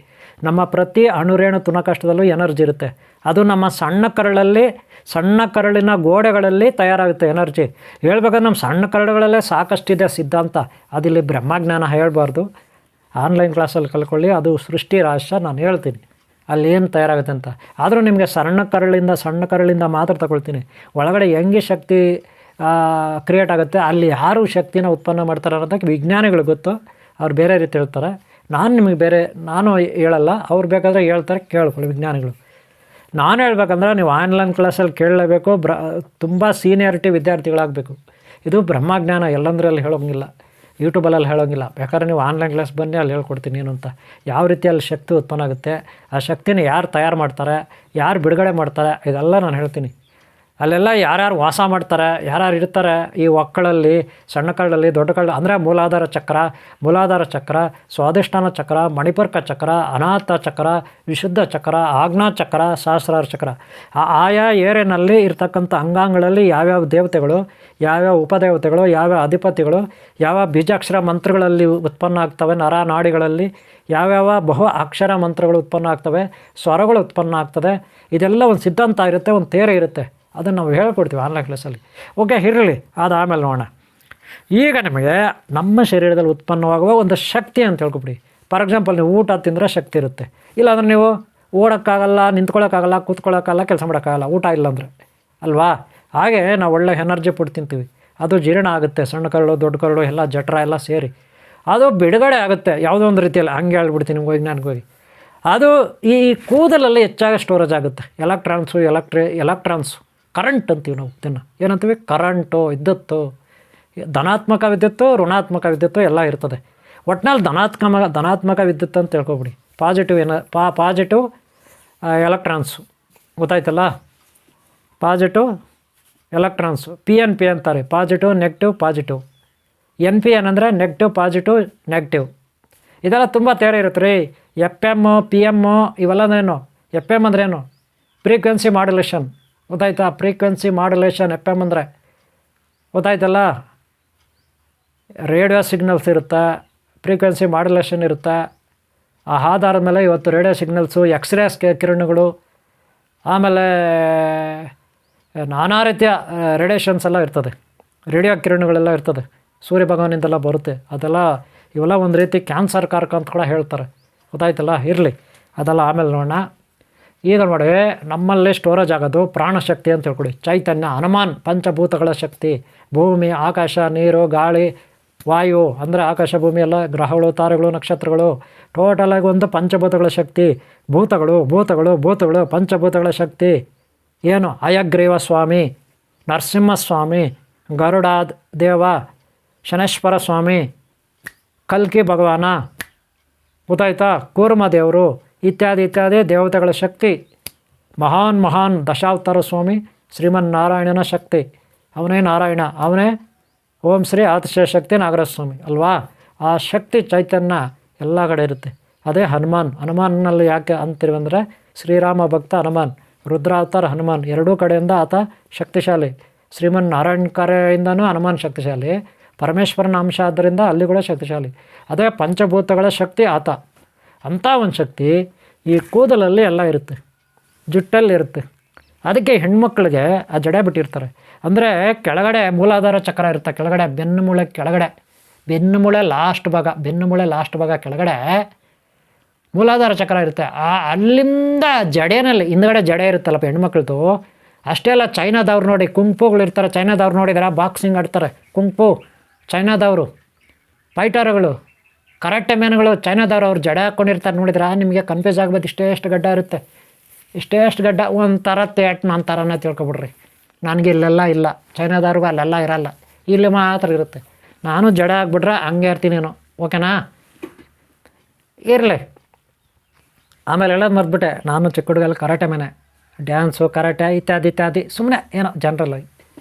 ನಮ್ಮ ಪ್ರತಿ ಅಣುರೇಣು ತುಣಕಷ್ಟದಲ್ಲೂ ಎನರ್ಜಿ ಇರುತ್ತೆ. ಅದು ನಮ್ಮ ಸಣ್ಣ ಕರಳಿನ ಗೋಡೆಗಳಲ್ಲಿ ತಯಾರಾಗುತ್ತೆ ಎನರ್ಜಿ. ಹೇಳ್ಬೇಕಾದ್ರೆ ನಮ್ಮ ಸಣ್ಣ ಕರಳುಗಳಲ್ಲೇ ಸಾಕಷ್ಟಿದೆ ಸಿದ್ಧಾಂತ. ಅದಿಲ್ಲಿ ಬ್ರಹ್ಮಜ್ಞಾನ ಹೇಳಬಾರ್ದು. ಆನ್ಲೈನ್ ಕ್ಲಾಸಲ್ಲಿ ಕಲ್ತ್ಕೊಳ್ಳಿ, ಅದು ಸೃಷ್ಟಿ ರಹಸ್ಯ ನಾನು ಹೇಳ್ತೀನಿ ಅಲ್ಲಿ ಏನು ತಯಾರಾಗುತ್ತೆ ಅಂತ. ಆದರೂ ನಿಮಗೆ ಸಣ್ಣ ಕರಳಿಂದ ಮಾತ್ರ ತಗೊಳ್ತೀನಿ. ಒಳಗಡೆ ಹೆಂಗೆ ಶಕ್ತಿ ಕ್ರಿಯೇಟ್ ಆಗುತ್ತೆ, ಅಲ್ಲಿ ಯಾರು ಶಕ್ತಿನ ಉತ್ಪನ್ನ ಮಾಡ್ತಾರೆ ಅನ್ನೋದಕ್ಕೆ ವಿಜ್ಞಾನಿಗಳಿಗೆ ಗೊತ್ತು, ಅವ್ರು ಬೇರೆ ರೀತಿ ಹೇಳ್ತಾರೆ. ನಾನು ಹೇಳಲ್ಲ, ಅವ್ರು ಬೇಕಾದರೆ ಹೇಳ್ತಾರೆ, ಕೇಳ್ಕೊಳ್ಳಿ ವಿಜ್ಞಾನಿಗಳು. ನಾನು ಹೇಳ್ಬೇಕಂದ್ರೆ ನೀವು ಆನ್ಲೈನ್ ಕ್ಲಾಸಲ್ಲಿ ಕೇಳಲೇಬೇಕು. ತುಂಬ ಸೀನಿಯಾರಿಟಿ ವಿದ್ಯಾರ್ಥಿಗಳಾಗಬೇಕು. ಇದು ಬ್ರಹ್ಮಜ್ಞಾನ, ಎಲ್ಲಂದ್ರಲ್ಲಿ ಹೇಳೋಂಗಿಲ್ಲ, ಯೂಟ್ಯೂಬಲ್ಲಿ ಹೇಳೋಂಗಿಲ್ಲ. ಬೇಕಾದ್ರೆ ನೀವು ಆನ್ಲೈನ್ ಕ್ಲಾಸ್ ಬನ್ನಿ, ಅಲ್ಲಿ ಹೇಳ್ಕೊಡ್ತೀನಿ ಏನು ಅಂತ. ಯಾವ ರೀತಿಯಲ್ಲಿ ಶಕ್ತಿ ಉತ್ಪನ್ನ ಆಗುತ್ತೆ, ಆ ಶಕ್ತಿನ ಯಾರು ತಯಾರು ಮಾಡ್ತಾರೆ, ಯಾರು ಬಿಡುಗಡೆ ಮಾಡ್ತಾರೆ, ಇದೆಲ್ಲ ನಾನು ಹೇಳ್ತೀನಿ. ಅಲ್ಲೆಲ್ಲ ಯಾರ್ಯಾರು ವಾಸ ಮಾಡ್ತಾರೆ, ಯಾರ್ಯಾರು ಇರ್ತಾರೆ ಈ ಒಕ್ಕಳಲ್ಲಿ, ಸಣ್ಣ ಕರಳಲ್ಲಿ, ದೊಡ್ಡ ಕರಳು ಅಂದರೆ ಮೂಲಾಧಾರ ಚಕ್ರ, ಸ್ವಾಧಿಷ್ಠಾನ ಚಕ್ರ, ಮಣಿಪರ್ಕ ಚಕ್ರ, ಅನಾಥ ಚಕ್ರ, ವಿಶುದ್ಧ ಚಕ್ರ, ಆಜ್ಞಾ ಚಕ್ರ, ಸಹಸ್ರಾರ ಚಕ್ರ. ಆಯಾ ಏರಿಯಾನಲ್ಲಿ ಇರ್ತಕ್ಕಂಥ ಅಂಗಾಂಗಗಳಲ್ಲಿ ಯಾವ್ಯಾವ ದೇವತೆಗಳು, ಯಾವ್ಯಾವ ಉಪದೇವತೆಗಳು, ಯಾವ್ಯಾವ ಅಧಿಪತಿಗಳು, ಯಾವ ಬೀಜಾಕ್ಷರ ಮಂತ್ರಗಳಲ್ಲಿ ಉತ್ಪನ್ನ ಆಗ್ತವೆ, ನರನಾಡಿಗಳಲ್ಲಿ ಯಾವ್ಯಾವ ಬಹು ಅಕ್ಷರ ಮಂತ್ರಗಳು ಉತ್ಪನ್ನ ಆಗ್ತವೆ, ಸ್ವರಗಳು ಉತ್ಪನ್ನ ಆಗ್ತದೆ, ಇದೆಲ್ಲ ಒಂದು ಸಿದ್ಧಾಂತ ಇರುತ್ತೆ, ಒಂದು ತೇರೆ ಇರುತ್ತೆ. ಅದನ್ನು ನಾವು ಹೇಳ್ಕೊಡ್ತೀವಿ ಆನ್ಲೈನ್ ಕ್ಲಾಸಲ್ಲಿ. ಓಕೆ, ಇರಲಿ, ಅದು ಆಮೇಲೆ ನೋಡೋಣ. ಈಗ ನಿಮಗೆ ನಮ್ಮ ಶರೀರದಲ್ಲಿ ಉತ್ಪನ್ನವಾಗುವ ಒಂದು ಶಕ್ತಿ ಅಂತ ಹೇಳ್ಕೊಬಿಡಿ. ಫಾರ್ ಎಕ್ಸಾಂಪಲ್, ನೀವು ಊಟ ತಿಂದರೆ ಶಕ್ತಿ ಇರುತ್ತೆ. ಇಲ್ಲಾಂದ್ರೆ ನೀವು ಓಡೋಕ್ಕಾಗಲ್ಲ, ನಿಂತ್ಕೊಳ್ಳೋಕ್ಕಾಗಲ್ಲ, ಕೂತ್ಕೊಳ್ಳೋಕ್ಕಾಗಲ್ಲ, ಕೆಲಸ ಮಾಡೋಕ್ಕಾಗಲ್ಲ ಊಟ ಇಲ್ಲಾಂದರೆ, ಅಲ್ವಾ? ಹಾಗೆ ನಾವು ಒಳ್ಳೆ ಎನರ್ಜಿ ಫುಡ್ ತಿಂತೀವಿ, ಅದು ಜೀರ್ಣ ಆಗುತ್ತೆ. ಸಣ್ಣ ಕರಳು, ದೊಡ್ಡ ಕರಳು ಎಲ್ಲ ಜಠರ ಎಲ್ಲ ಸೇರಿ ಅದು ಬಿಡುಗಡೆ ಆಗುತ್ತೆ ಯಾವುದೋ ಒಂದು ರೀತಿಯಲ್ಲಿ. ಹಂಗೆ ಹೇಳ್ಬಿಡ್ತೀನಿ ನಿಮ್ಗೆ ವೈಜ್ಞಾನಿಕವಾಗಿ. ಅದು ಈ ಕೂದಲಲ್ಲಿ ಹೆಚ್ಚಾಗಿ ಸ್ಟೋರೇಜ್ ಆಗುತ್ತೆ. ಎಲೆಕ್ಟ್ರಾನ್ಸು ಕರೆಂಟ್ ಅಂತೀವಿ ನಾವು ಇದನ್ನು. ಏನಂತೀವಿ? ಕರೆಂಟು, ವಿದ್ಯುತ್ತು, ಧನಾತ್ಮಕ ವಿದ್ಯುತ್ತು, ಋಣಾತ್ಮಕ ವಿದ್ಯುತ್ತು ಎಲ್ಲ ಇರ್ತದೆ. ಒಟ್ಟಿನಲ್ಲಿ ಧನಾತ್ಮಕ ವಿದ್ಯುತ್ ಅಂತ ತಿಳ್ಕೊಬಿಡಿ. ಪಾಸಿಟಿವ್ ಎಲೆಕ್ಟ್ರಾನ್ಸು, ಗೊತ್ತಾಯ್ತಲ್ಲ? ಪಾಸಿಟಿವ್ ಎಲೆಕ್ಟ್ರಾನ್ಸು PNP ಅಂತಾರೆ. Positive, negative. NPN ಅಂದರೆ ನೆಗೆಟಿವ್, ಪಾಸಿಟಿವ್, ನೆಗೆಟಿವ್. ಇದೆಲ್ಲ ತುಂಬ ತೇರೆ ಇರುತ್ತೆ ರೀ. FM, PM ಇವೆಲ್ಲನೇನು? FM ಅಂದ್ರೇನು? ಫ್ರೀಕ್ವೆನ್ಸಿ ಮಾಡ್ಯುಲೇಷನ್, ಗೊತ್ತಾಯ್ತಾ? ಫ್ರೀಕ್ವೆನ್ಸಿ ಮಾಡ್ಯುಲೇಷನ್ FM ಅಂದರೆ ಗೊತ್ತಾಯ್ತಲ್ಲ? ರೇಡಿಯೋ ಸಿಗ್ನಲ್ಸ್ ಇರುತ್ತೆ, ಫ್ರೀಕ್ವೆನ್ಸಿ ಮಾಡ್ಯುಲೇಷನ್ ಇರುತ್ತೆ. ಆ ಆಧಾರದ ಮೇಲೆ ಇವತ್ತು ರೇಡಿಯೋ ಸಿಗ್ನಲ್ಸು, ಎಕ್ಸ್ರೇಸ್ ಕಿರಣಗಳು, ಆಮೇಲೆ ನಾನಾ ರೀತಿಯ ರೇಡಿಯೇಷನ್ಸ್ ಎಲ್ಲ ಇರ್ತದೆ, ರೇಡಿಯೋ ಕಿರಣಗಳೆಲ್ಲ ಇರ್ತದೆ, ಸೂರ್ಯ ಭಗವಾನಿಂದೆಲ್ಲ ಬರುತ್ತೆ. ಇವೆಲ್ಲ ಒಂದು ರೀತಿ ಕ್ಯಾನ್ಸರ್ ಕಾರಕ ಅಂತ ಕೂಡ ಹೇಳ್ತಾರೆ, ಗೊತ್ತಾಯ್ತಲ್ಲ? ಇರಲಿ, ಅದೆಲ್ಲ ಆಮೇಲೆ ನೋಡೋಣ. ಈಗ ನೋಡಿ, ನಮ್ಮಲ್ಲೇ ಸ್ಟೋರೇಜ್ ಆಗೋದು ಪ್ರಾಣಶಕ್ತಿ ಅಂತ ಹೇಳ್ಕೊಡಿ. ಚೈತನ್ಯ, ಹನುಮಾನ್, ಪಂಚಭೂತಗಳ ಶಕ್ತಿ, ಭೂಮಿ, ಆಕಾಶ, ನೀರು, ಗಾಳಿ, ವಾಯು ಅಂದರೆ ಆಕಾಶ, ಭೂಮಿ ಎಲ್ಲ, ಗ್ರಹಗಳು, ತಾರೆಗಳು, ನಕ್ಷತ್ರಗಳು, ಟೋಟಲಾಗಿ ಒಂದು ಪಂಚಭೂತಗಳ ಶಕ್ತಿ. ಭೂತಗಳು ಪಂಚಭೂತಗಳ ಶಕ್ತಿ ಏನು? ಹಯಗ್ರೀವ ಸ್ವಾಮಿ, ನರಸಿಂಹಸ್ವಾಮಿ, ಗರುಡ ದೇವ, ಶನೇಶ್ವರ ಸ್ವಾಮಿ, ಕಲ್ಕಿ ಭಗವಾನ, ಗೊತ್ತಾಯ್ತಾ? ಕೂರ್ಮ ದೇವರು ಇತ್ಯಾದಿ ದೇವತೆಗಳ ಶಕ್ತಿ. ಮಹಾನ್ ದಶಾವತಾರ ಸ್ವಾಮಿ ಶ್ರೀಮನ್ನಾರಾಯಣನ ಶಕ್ತಿ. ಅವನೇ ನಾರಾಯಣ, ಅವನೇ ಓಂ ಶ್ರೀ ಅತಿಶಯ ಶಕ್ತಿ ನಾಗರಾಜ ಸ್ವಾಮಿ ಅಲ್ವಾ? ಆ ಶಕ್ತಿ ಚೈತನ್ಯ ಎಲ್ಲ ಕಡೆ ಇರುತ್ತೆ. ಅದೇ ಹನುಮಾನ್ನಲ್ಲಿ ಯಾಕೆ ಅಂತೀವಿ ಅಂದರೆ, ಶ್ರೀರಾಮ ಭಕ್ತ ಹನುಮಾನ್, ರುದ್ರಾವತಾರ ಹನುಮಾನ್, ಎರಡೂ ಕಡೆಯಿಂದ ಆತ ಶಕ್ತಿಶಾಲಿ. ಶ್ರೀಮನ್ನಾರಾಯಣ ಕಾರ್ಯದಿಂದನೂ ಹನುಮಾನ್ ಶಕ್ತಿಶಾಲಿ, ಪರಮೇಶ್ವರನ ಅಂಶ ಆದ್ದರಿಂದ ಅಲ್ಲಿ ಕೂಡ ಶಕ್ತಿಶಾಲಿ. ಅದೇ ಪಂಚಭೂತಗಳ ಶಕ್ತಿ ಆತ. ಅಂಥ ಒಂದು ಶಕ್ತಿ ಈ ಕೂದಲಲ್ಲಿ ಎಲ್ಲ ಇರುತ್ತೆ, ಜುಟ್ಟಲ್ಲಿ ಇರುತ್ತೆ. ಅದಕ್ಕೆ ಹೆಣ್ಮಕ್ಳಿಗೆ ಆ ಜಡೆ ಬಿಟ್ಟಿರ್ತಾರೆ. ಅಂದರೆ ಕೆಳಗಡೆ ಮೂಲಾಧಾರ ಚಕ್ರ ಇರುತ್ತೆ, ಕೆಳಗಡೆ ಬೆನ್ನುಮೂಳೆ ಲಾಸ್ಟ್ ಭಾಗ ಕೆಳಗಡೆ ಮೂಲಾಧಾರ ಚಕ್ರ ಇರುತ್ತೆ. ಅಲ್ಲಿಂದ ಜಡೆಯಲ್ಲಿ ಹಿಂದ್ಗಡೆ ಜಡೆ ಇರುತ್ತಲ್ಲಪ್ಪ ಹೆಣ್ಮಕ್ಳದು. ಅಷ್ಟೇ ಅಲ್ಲ, ಚೈನಾದವ್ರು ನೋಡಿ, ಕುಂಗ್ಪುಗಳಿರ್ತಾರೆ. ಚೈನಾದವ್ರು ನೋಡಿದ್ರೆ ಬಾಕ್ಸಿಂಗ್ ಆಡ್ತಾರೆ, ಕುಂಗ್ಪು ಚೈನಾದವರು, ಫೈಟರ್ಗಳು, ಕರಾಟೆ ಮ್ಯಾನ್ಗಳು ಚೈನಾದವ್ರು. ಅವ್ರು ಜಡೆ ಹಾಕ್ಕೊಂಡಿರ್ತಾರೆ, ನೋಡಿದ್ರೆ ನಿಮಗೆ ಕನ್ಫ್ಯೂಸ್ ಆಗ್ಬೋದು. ಇಷ್ಟೇಷ್ಟು ಗಡ್ಡ ಇರುತ್ತೆ, ಇಷ್ಟೇಷ್ಟು ಗಡ್ಡ, ಒಂಥರ ತೇಟ್ ನನ್ನ ಥರನೇ ತಿಳ್ಕೊಬಿಡ್ರಿ. ನನಗೆ ಇಲ್ಲೆಲ್ಲ ಇಲ್ಲ, ಚೈನಾದವ್ರಿಗೂ ಅಲ್ಲೆಲ್ಲ ಇರಲ್ಲ, ಇಲ್ಲಿ ಮಾತ್ರ ಇರುತ್ತೆ. ನಾನು ಜಡೆ ಹಾಕ್ಬಿಟ್ರೆ ಹಂಗೆ ಇರ್ತೀನೇನೋ, ಓಕೆನಾ? ಇರಲಿ. ಆಮೇಲೆ ಹೇಳೋದು ಮರ್ತ್ಬಿಟ್ಟೆ, ನಾನು ಚಿಕ್ಕ ಹುಡುಗಲ್ಲಿ ಕರಾಟೆ ಮ್ಯಾನೆ, ಡ್ಯಾನ್ಸು, ಕರಾಟೆ ಇತ್ಯಾದಿ ಸುಮ್ಮನೆ ಏನೋ ಜನರಲ್ಲಾಗಿ,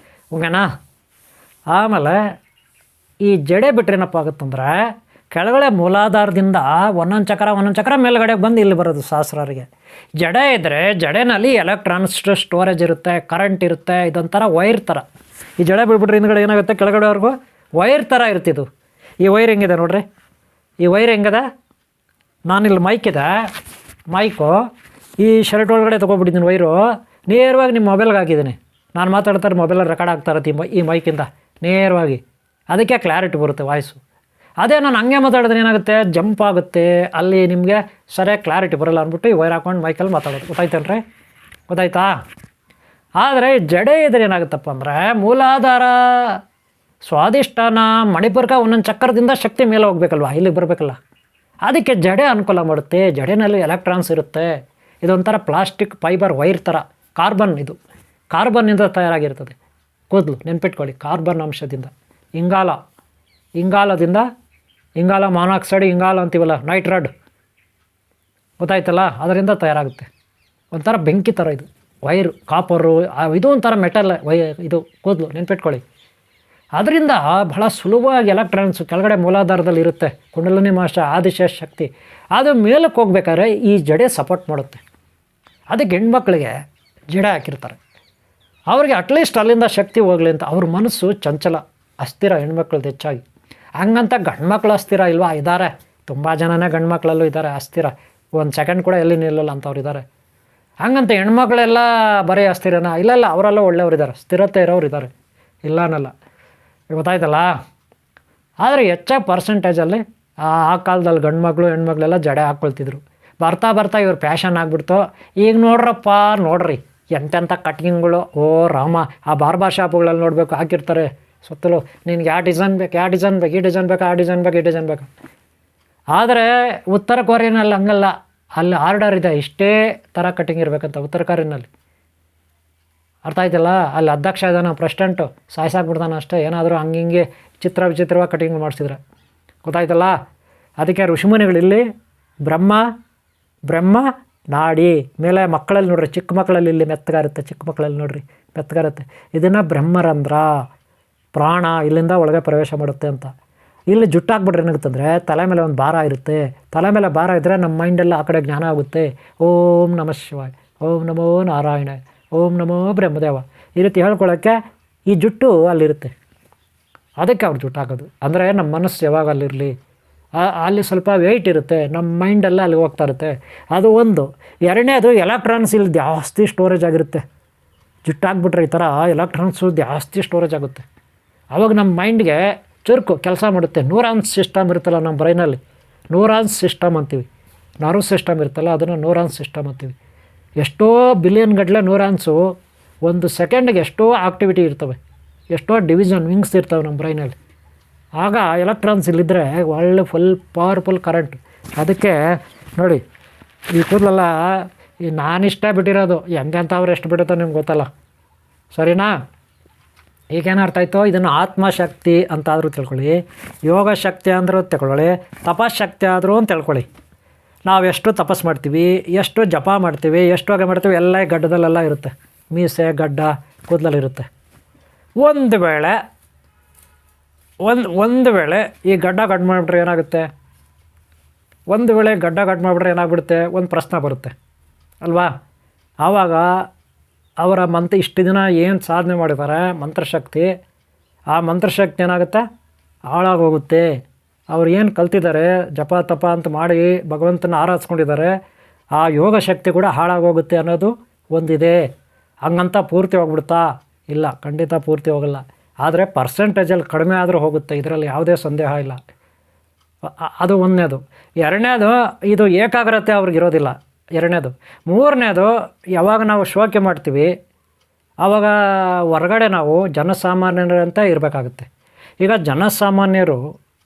ಓಕೆನಾ? ಆಮೇಲೆ ಈ ಜಡೆ ಬಿಟ್ರೇನಪ್ಪ ಆಗುತ್ತಂದ್ರೆ, ಕೆಳಗಡೆ ಮೂಲಾಧಾರದಿಂದ ಒಂದೊಂದು ಚಕ್ರ ಮೇಲ್ಗಡೆ ಬಂದು ಇಲ್ಲಿ ಬರೋದು ಸಹಸ್ರಾರಿಗೆ. ಜಡೆ ಇದ್ದರೆ ಜಡೆನಲ್ಲಿ ಎಲೆಕ್ಟ್ರಾನ್ಸ್ ಸ್ಟೋರೇಜ್ ಇರುತ್ತೆ, ಕರೆಂಟ್ ಇರುತ್ತೆ. ಇದೊಂಥರ ವೈರ್ ಥರ. ಈ ಜಡೆ ಬಿಟ್ಬಿಟ್ರೆ ಹಿಂದ್ಗಡೆ ಏನಾಗುತ್ತೆ, ಕೆಳಗಡೆವರೆಗೂ ವೈರ್ ಥರ ಇರ್ತಿದ್ದು. ಈ ವೈರ್ ಹೆಂಗಿದೆ ನೋಡ್ರಿ, ಈ ವೈರ್ ಹೆಂಗದ, ನಾನಿಲ್ಲಿ ಮೈಕು ಈ ಶರ್ಟ್ ಒಳಗಡೆ ತೊಗೊಬಿಟ್ಟಿದ್ದೀನಿ ವೈರು, ನೇರವಾಗಿ ನಿಮ್ಮ ಮೊಬೈಲ್ಗೆ ಹಾಕಿದ್ದೀನಿ. ನಾನು ಮಾತಾಡ್ತಾರೆ ಮೊಬೈಲಲ್ಲಿ ರೆಕಾರ್ಡ್ ಆಗ್ತಾ ಇರುತ್ತೆ ಈ ಮೈಕಿಂದ ನೇರವಾಗಿ. ಅದಕ್ಕೆ ಕ್ಲಾರಿಟಿ ಬರುತ್ತೆ ವಾಯ್ಸು. ಅದೇ ನಾನು ಹಂಗೆ ಮಾತಾಡಿದ್ರೆ ಏನಾಗುತ್ತೆ, ಜಂಪ್ ಆಗುತ್ತೆ, ಅಲ್ಲಿ ನಿಮಗೆ ಸರಿಯಾಗಿ ಕ್ಲಾರಿಟಿ ಬರೋಲ್ಲ ಅಂದ್ಬಿಟ್ಟು ಈ ವೈರ್ ಹಾಕೊಂಡು ಮೈಕಲ್ಲಿ ಮಾತಾಡೋದು. ಗೊತ್ತಾಯ್ತಲ್ರಿ? ಗೊತ್ತಾಯ್ತಾ? ಆದರೆ ಜಡೆ ಇದ್ರೆ ಏನಾಗುತ್ತಪ್ಪ ಅಂದರೆ ಮೂಲಾಧಾರ ಸ್ವಾದಿಷ್ಟಾನ ಮಣಿಪುರಕ ಒಂದೊಂದು ಚಕ್ರದಿಂದ ಶಕ್ತಿ ಮೇಲೆ ಹೋಗ್ಬೇಕಲ್ವ, ಇಲ್ಲಿಗೆ ಬರಬೇಕಲ್ಲ. ಅದಕ್ಕೆ ಜಡೆ ಅನುಕೂಲ ಮಾಡುತ್ತೆ. ಜಡೆನಲ್ಲಿ ಎಲೆಕ್ಟ್ರಾನ್ಸ್ ಇರುತ್ತೆ. ಇದೊಂಥರ ಪ್ಲಾಸ್ಟಿಕ್ ಫೈಬರ್ ವೈರ್ ಥರ, ಕಾರ್ಬನ್, ಇದು ಕಾರ್ಬನ್ನಿಂದ ತಯಾರಾಗಿರ್ತದೆ ಕೂದಲು. ನೆನ್ಪಿಟ್ಕೊಳ್ಳಿ, ಕಾರ್ಬನ್ ಅಂಶದಿಂದ. ಇಂಗಾಲ ಮಾನಾಕ್ಸೈಡ್, ಇಂಗಾಲ ಅಂತೀವಲ್ಲ, ನೈಟ್ರೈಡ್, ಗೊತ್ತಾಯ್ತಲ್ಲ, ಅದರಿಂದ ತಯಾರಾಗುತ್ತೆ. ಒಂಥರ ಬೆಂಕಿ ಥರ ಇದು ವೈರು, ಕಾಪರು, ಇದು ಒಂಥರ ಮೆಟಲ್ ಇದು ಕೂದಲು, ನೆನ್ಪಿಟ್ಕೊಳ್ಳಿ. ಅದರಿಂದ ಬಹಳ ಸುಲಭವಾಗಿ ಎಲೆಕ್ಟ್ರಾನ್ಸು ಕೆಳಗಡೆ ಮೂಲಾಧಾರದಲ್ಲಿ ಇರುತ್ತೆ. ಕುಂಡಲಿನಿ ಮಾಶ ಆದಿಶೇಷ ಶಕ್ತಿ ಅದು ಮೇಲಕ್ಕೆ ಹೋಗ್ಬೇಕಾದ್ರೆ ಈ ಜಡೆ ಸಪೋರ್ಟ್ ಮಾಡುತ್ತೆ. ಅದಕ್ಕೆ ಹೆಣ್ಮಕ್ಳಿಗೆ ಜಡೆ ಹಾಕಿರ್ತಾರೆ. ಅವ್ರಿಗೆ ಅಟ್ಲೀಸ್ಟ್ ಅಲ್ಲಿಂದ ಶಕ್ತಿ ಹೋಗಲಿ ಅಂತ. ಅವ್ರ ಮನಸ್ಸು ಚಂಚಲ, ಅಸ್ಥಿರ, ಹೆಣ್ಮಕ್ಳದ್ದು ಹೆಚ್ಚಾಗಿ. ಹಂಗಂತ ಗಂಡ್ಮಕ್ಳು ಅಸ್ಥಿರ ಇಲ್ವಾ? ಇದ್ದಾರೆ, ತುಂಬ ಜನನೇ ಗಂಡ್ಮಕ್ಳಲ್ಲೂ ಇದ್ದಾರೆ ಅಸ್ಥಿರ, ಒಂದು ಸೆಕೆಂಡ್ ಕೂಡ ಎಲ್ಲಿ ನಿಲ್ಲಲ್ಲ ಅಂಥವ್ರು ಇದ್ದಾರೆ. ಹಂಗಂತ ಹೆಣ್ಮಕ್ಳೆಲ್ಲ ಬರೀ ಅಸ್ಥಿರನ? ಇಲ್ಲ, ಅವರೆಲ್ಲ ಒಳ್ಳೆಯವ್ರು ಇದ್ದಾರೆ, ಸ್ಥಿರತೆ ಇರೋರು ಇದ್ದಾರೆ, ಇಲ್ಲ ಅನ್ನಲ್ಲ. ಗೊತ್ತಾಯ್ತಲ್ಲ? ಆದರೆ ಹೆಚ್ಚಾಗಿ ಪರ್ಸೆಂಟೇಜಲ್ಲಿ ಆ ಕಾಲದಲ್ಲಿ ಗಂಡು ಹೆಣ್ಮಕ್ಳೆಲ್ಲ ಜಡೆ ಹಾಕ್ಕೊಳ್ತಿದ್ರು. ಬರ್ತಾ ಇವ್ರು ಪ್ಯಾಷನ್ ಆಗಿಬಿಡ್ತು. ಈಗ ನೋಡ್ರಿ ಎಂತೆಂಥ ಕಟಿಂಗ್ಗಳು, ಓ ರಾಮ, ಆ ಬಾರ್ಬಾರ್ ಶಾಪ್ಗಳಲ್ಲಿ ನೋಡಬೇಕು, ಹಾಕಿರ್ತಾರೆ ಸುತ್ತಲೂ, ನಿನ್ಗೆ ಯಾವ ಡಿಸೈನ್ ಬೇಕು, ಈ ಡಿಸೈನ್ ಬೇಕು, ಆ ಡಿಸೈನ್ ಬೇಕು. ಆದರೆ ಉತ್ತರ ಕೊರಿಯಾನಲ್ಲಿ ಹಂಗಲ್ಲ, ಅಲ್ಲಿ ಆರ್ಡರ್ ಇದೆ, ಇಷ್ಟೇ ಥರ ಕಟಿಂಗ್ ಇರಬೇಕಂತ ಉತ್ತರ ಕೊರಿಯಾನಲ್ಲಿ. ಅರ್ಥ ಆಯ್ತಲ್ಲ? ಅಲ್ಲಿ ಅಧ್ಯಕ್ಷ ಇದ್ದಾನೆ, ಪ್ರೆಸಿಡೆಂಟು, ಸಾಯಿಸಾಕ್ಬಿಡ್ತಾನೆ ಅಷ್ಟೇ, ಏನಾದರೂ ಹಂಗೆ ವಿಚಿತ್ರವಾಗಿ ಕಟಿಂಗ್ ಮಾಡಿಸಿದ್ರೆ. ಗೊತ್ತಾಯ್ತಲ್ಲ? ಅದಕ್ಕೆ ಋಷಿಮುನಿಗಳು ಇಲ್ಲಿ ಬ್ರಹ್ಮ ನಾಡಿ ಮೇಲೆ ಮಕ್ಕಳಲ್ಲಿ ನೋಡ್ರಿ, ಚಿಕ್ಕ ಮಕ್ಕಳಲ್ಲಿ ಇಲ್ಲಿ ಮೆತ್ತಗಾರುತ್ತೆ, ಚಿಕ್ಕ ಮಕ್ಕಳಲ್ಲಿ ನೋಡ್ರಿ ಮೆತ್ತಗಾರುತ್ತೆ. ಇದನ್ನು ಬ್ರಹ್ಮರಂಧ್ರ, ಪ್ರಾಣ ಇಲ್ಲಿಂದ ಒಳಗೆ ಪ್ರವೇಶ ಮಾಡುತ್ತೆ ಅಂತ. ಇಲ್ಲಿ ಜುಟ್ಟಾಕ್ಬಿಟ್ರೆ ಏನಾಗುತ್ತಂದರೆ ತಲೆ ಮೇಲೆ ಒಂದು ಭಾರ ಇರುತ್ತೆ. ತಲೆ ಮೇಲೆ ಭಾರ ಇದ್ದರೆ ನಮ್ಮ ಮೈಂಡೆಲ್ಲ ಆ ಕಡೆ ಜ್ಞಾನ ಆಗುತ್ತೆ. ಓಂ ನಮಃ ಶಿವಾಯ, ಓಂ ನಮೋ ನಾರಾಯಣ, ಓಂ ನಮೋ ಬ್ರಹ್ಮದೇವ, ಈ ರೀತಿ ಹೇಳ್ಕೊಳ್ಳೋಕ್ಕೆ ಈ ಜುಟ್ಟು ಅಲ್ಲಿರುತ್ತೆ. ಅದಕ್ಕೆ ಅವ್ರು ಜುಟ್ಟು ಹಾಕೋದು. ಅಂದರೆ ನಮ್ಮ ಮನಸ್ಸು ಯಾವಾಗ ಅಲ್ಲಿರಲಿ, ಅಲ್ಲಿ ಸ್ವಲ್ಪ ವೆಯ್ಟ್ ಇರುತ್ತೆ, ನಮ್ಮ ಮೈಂಡೆಲ್ಲ ಅಲ್ಲಿ ಹೋಗ್ತಾ ಇರುತ್ತೆ. ಅದು ಒಂದು. ಎರಡನೇದು ಎಲೆಕ್ಟ್ರಾನ್ಸ್ ಇಲ್ಲಿ ಜಾಸ್ತಿ ಸ್ಟೋರೇಜ್ ಆಗಿರುತ್ತೆ. ಜುಟ್ಟಾಕ್ಬಿಟ್ರೆ ಈ ಥರ ಎಲೆಕ್ಟ್ರಾನ್ಸು ಜಾಸ್ತಿ ಸ್ಟೋರೇಜ್ ಆಗುತ್ತೆ. ಆವಾಗ ನಮ್ಮ ಮೈಂಡ್ಗೆ ಚುರುಕು ಕೆಲಸ ಮಾಡುತ್ತೆ. ನ್ಯೂರಾನ್ಸ್ ಸಿಸ್ಟಮ್ ಇರುತ್ತಲ್ಲ ನಮ್ಮ ಬ್ರೈನಲ್ಲಿ, ನ್ಯೂರಾನ್ಸ್ ಸಿಸ್ಟಮ್ ಅಂತೀವಿ. ನರ್ವ್ ಸಿಸ್ಟಮ್ ಇರುತ್ತಲ್ಲ, ಅದನ್ನು ನ್ಯೂರಾನ್ಸ್ ಸಿಸ್ಟಮ್ ಅಂತೀವಿ. ಎಷ್ಟೋ ಬಿಲಿಯನ್ ಗಟ್ಟಲೆ ನ್ಯೂರಾನ್ಸು ಒಂದು ಸೆಕೆಂಡ್ಗೆ ಎಷ್ಟೋ ಆಕ್ಟಿವಿಟಿ ಇರ್ತವೆ, ಎಷ್ಟೋ ಡಿವಿಷನ್ ವಿಂಗ್ಸ್ ಇರ್ತವೆ ನಮ್ಮ ಬ್ರೈನಲ್ಲಿ. ಆಗ ಎಲೆಕ್ಟ್ರಾನ್ಸ್ ಇಲ್ಲಿದ್ದರೆ ಒಳ್ಳೆ ಫುಲ್ ಪವರ್ಫುಲ್ ಕರೆಂಟ್. ಅದಕ್ಕೆ ನೋಡಿ, ಈ ಕೂದಲೆಲ್ಲ ಈ ನಾನಿಷ್ಟ ಬಿಟ್ಟಿರೋದು, ಹೆಂಗಂತ ಅವ್ರು ಎಷ್ಟು ಬಿಡುತ್ತೋ ನಿಮ್ಗೆ ಗೊತ್ತಲ್ಲ, ಸರಿನಾ? ಈಗೇನು ಅರ್ಥ ಆಯಿತು? ಇದನ್ನು ಆತ್ಮಶಕ್ತಿ ಅಂತಾದರೂ ತಿಳ್ಕೊಳ್ಳಿ, ಯೋಗ ಶಕ್ತಿ ಅಂದರೂ ತಿಳ್ಕೊಳ್ಳಿ, ತಪಶಕ್ತಿ ಆದರೂ ಅಂತ ತಿಳ್ಕೊಳ್ಳಿ. ನಾವು ಎಷ್ಟು ತಪಸ್ಸು ಮಾಡ್ತೀವಿ, ಎಷ್ಟು ಜಪ ಮಾಡ್ತೀವಿ, ಎಷ್ಟು ಹಾಗೆ ಮಾಡ್ತೀವಿ, ಎಲ್ಲ ಗಡ್ಡದಲ್ಲೆಲ್ಲ ಇರುತ್ತೆ. ಮೀಸೆ ಗಡ್ಡ ಕೂದಲಲ್ಲಿರುತ್ತೆ. ಒಂದು ವೇಳೆ ಈ ಗಡ್ಡ ಕಟ್ ಮಾಡಿಬಿಟ್ರೆ ಏನಾಗುತ್ತೆ? ಏನಾಗ್ಬಿಡುತ್ತೆ? ಒಂದು ಪ್ರಶ್ನೆ ಬರುತ್ತೆ ಅಲ್ವಾ? ಆವಾಗ ಅವರ ಇಷ್ಟು ದಿನ ಏನು ಸಾಧನೆ ಮಾಡಿದ್ದಾರೆ ಮಂತ್ರಶಕ್ತಿ, ಆ ಮಂತ್ರಶಕ್ತಿ ಏನಾಗುತ್ತೆ? ಹಾಳಾಗೋಗುತ್ತೆ. ಅವ್ರು ಏನು ಕಲ್ತಿದ್ದಾರೆ, ಜಪ ತಪ ಅಂತ ಮಾಡಿ ಭಗವಂತನ ಆರಾಧಿಸ್ಕೊಂಡಿದ್ದಾರೆ, ಆ ಯೋಗ ಶಕ್ತಿ ಕೂಡ ಹಾಳಾಗೋಗುತ್ತೆ ಅನ್ನೋದು ಒಂದಿದೆ. ಹಂಗಂತ ಪೂರ್ತಿ ಹೋಗ್ಬಿಡ್ತಾ? ಇಲ್ಲ, ಖಂಡಿತ ಪೂರ್ತಿ ಹೋಗಲ್ಲ. ಆದರೆ ಪರ್ಸೆಂಟೇಜಲ್ಲಿ ಕಡಿಮೆ ಆದರೂ ಹೋಗುತ್ತೆ, ಇದರಲ್ಲಿ ಯಾವುದೇ ಸಂದೇಹ ಇಲ್ಲ. ಅದು ಒಂದನೇದು. ಎರಡನೇದು, ಇದು ಏಕಾಗ್ರತೆ ಅವ್ರಿಗಿರೋದಿಲ್ಲ, ಎರಡನೇದು. ಮೂರನೇದು, ಯಾವಾಗ ನಾವು ಶೋಕಿ ಮಾಡ್ತೀವಿ ಆವಾಗ ಹೊರಗಡೆ ನಾವು ಜನಸಾಮಾನ್ಯರಂತೆ ಇರಬೇಕಾಗುತ್ತೆ. ಈಗ ಜನಸಾಮಾನ್ಯರು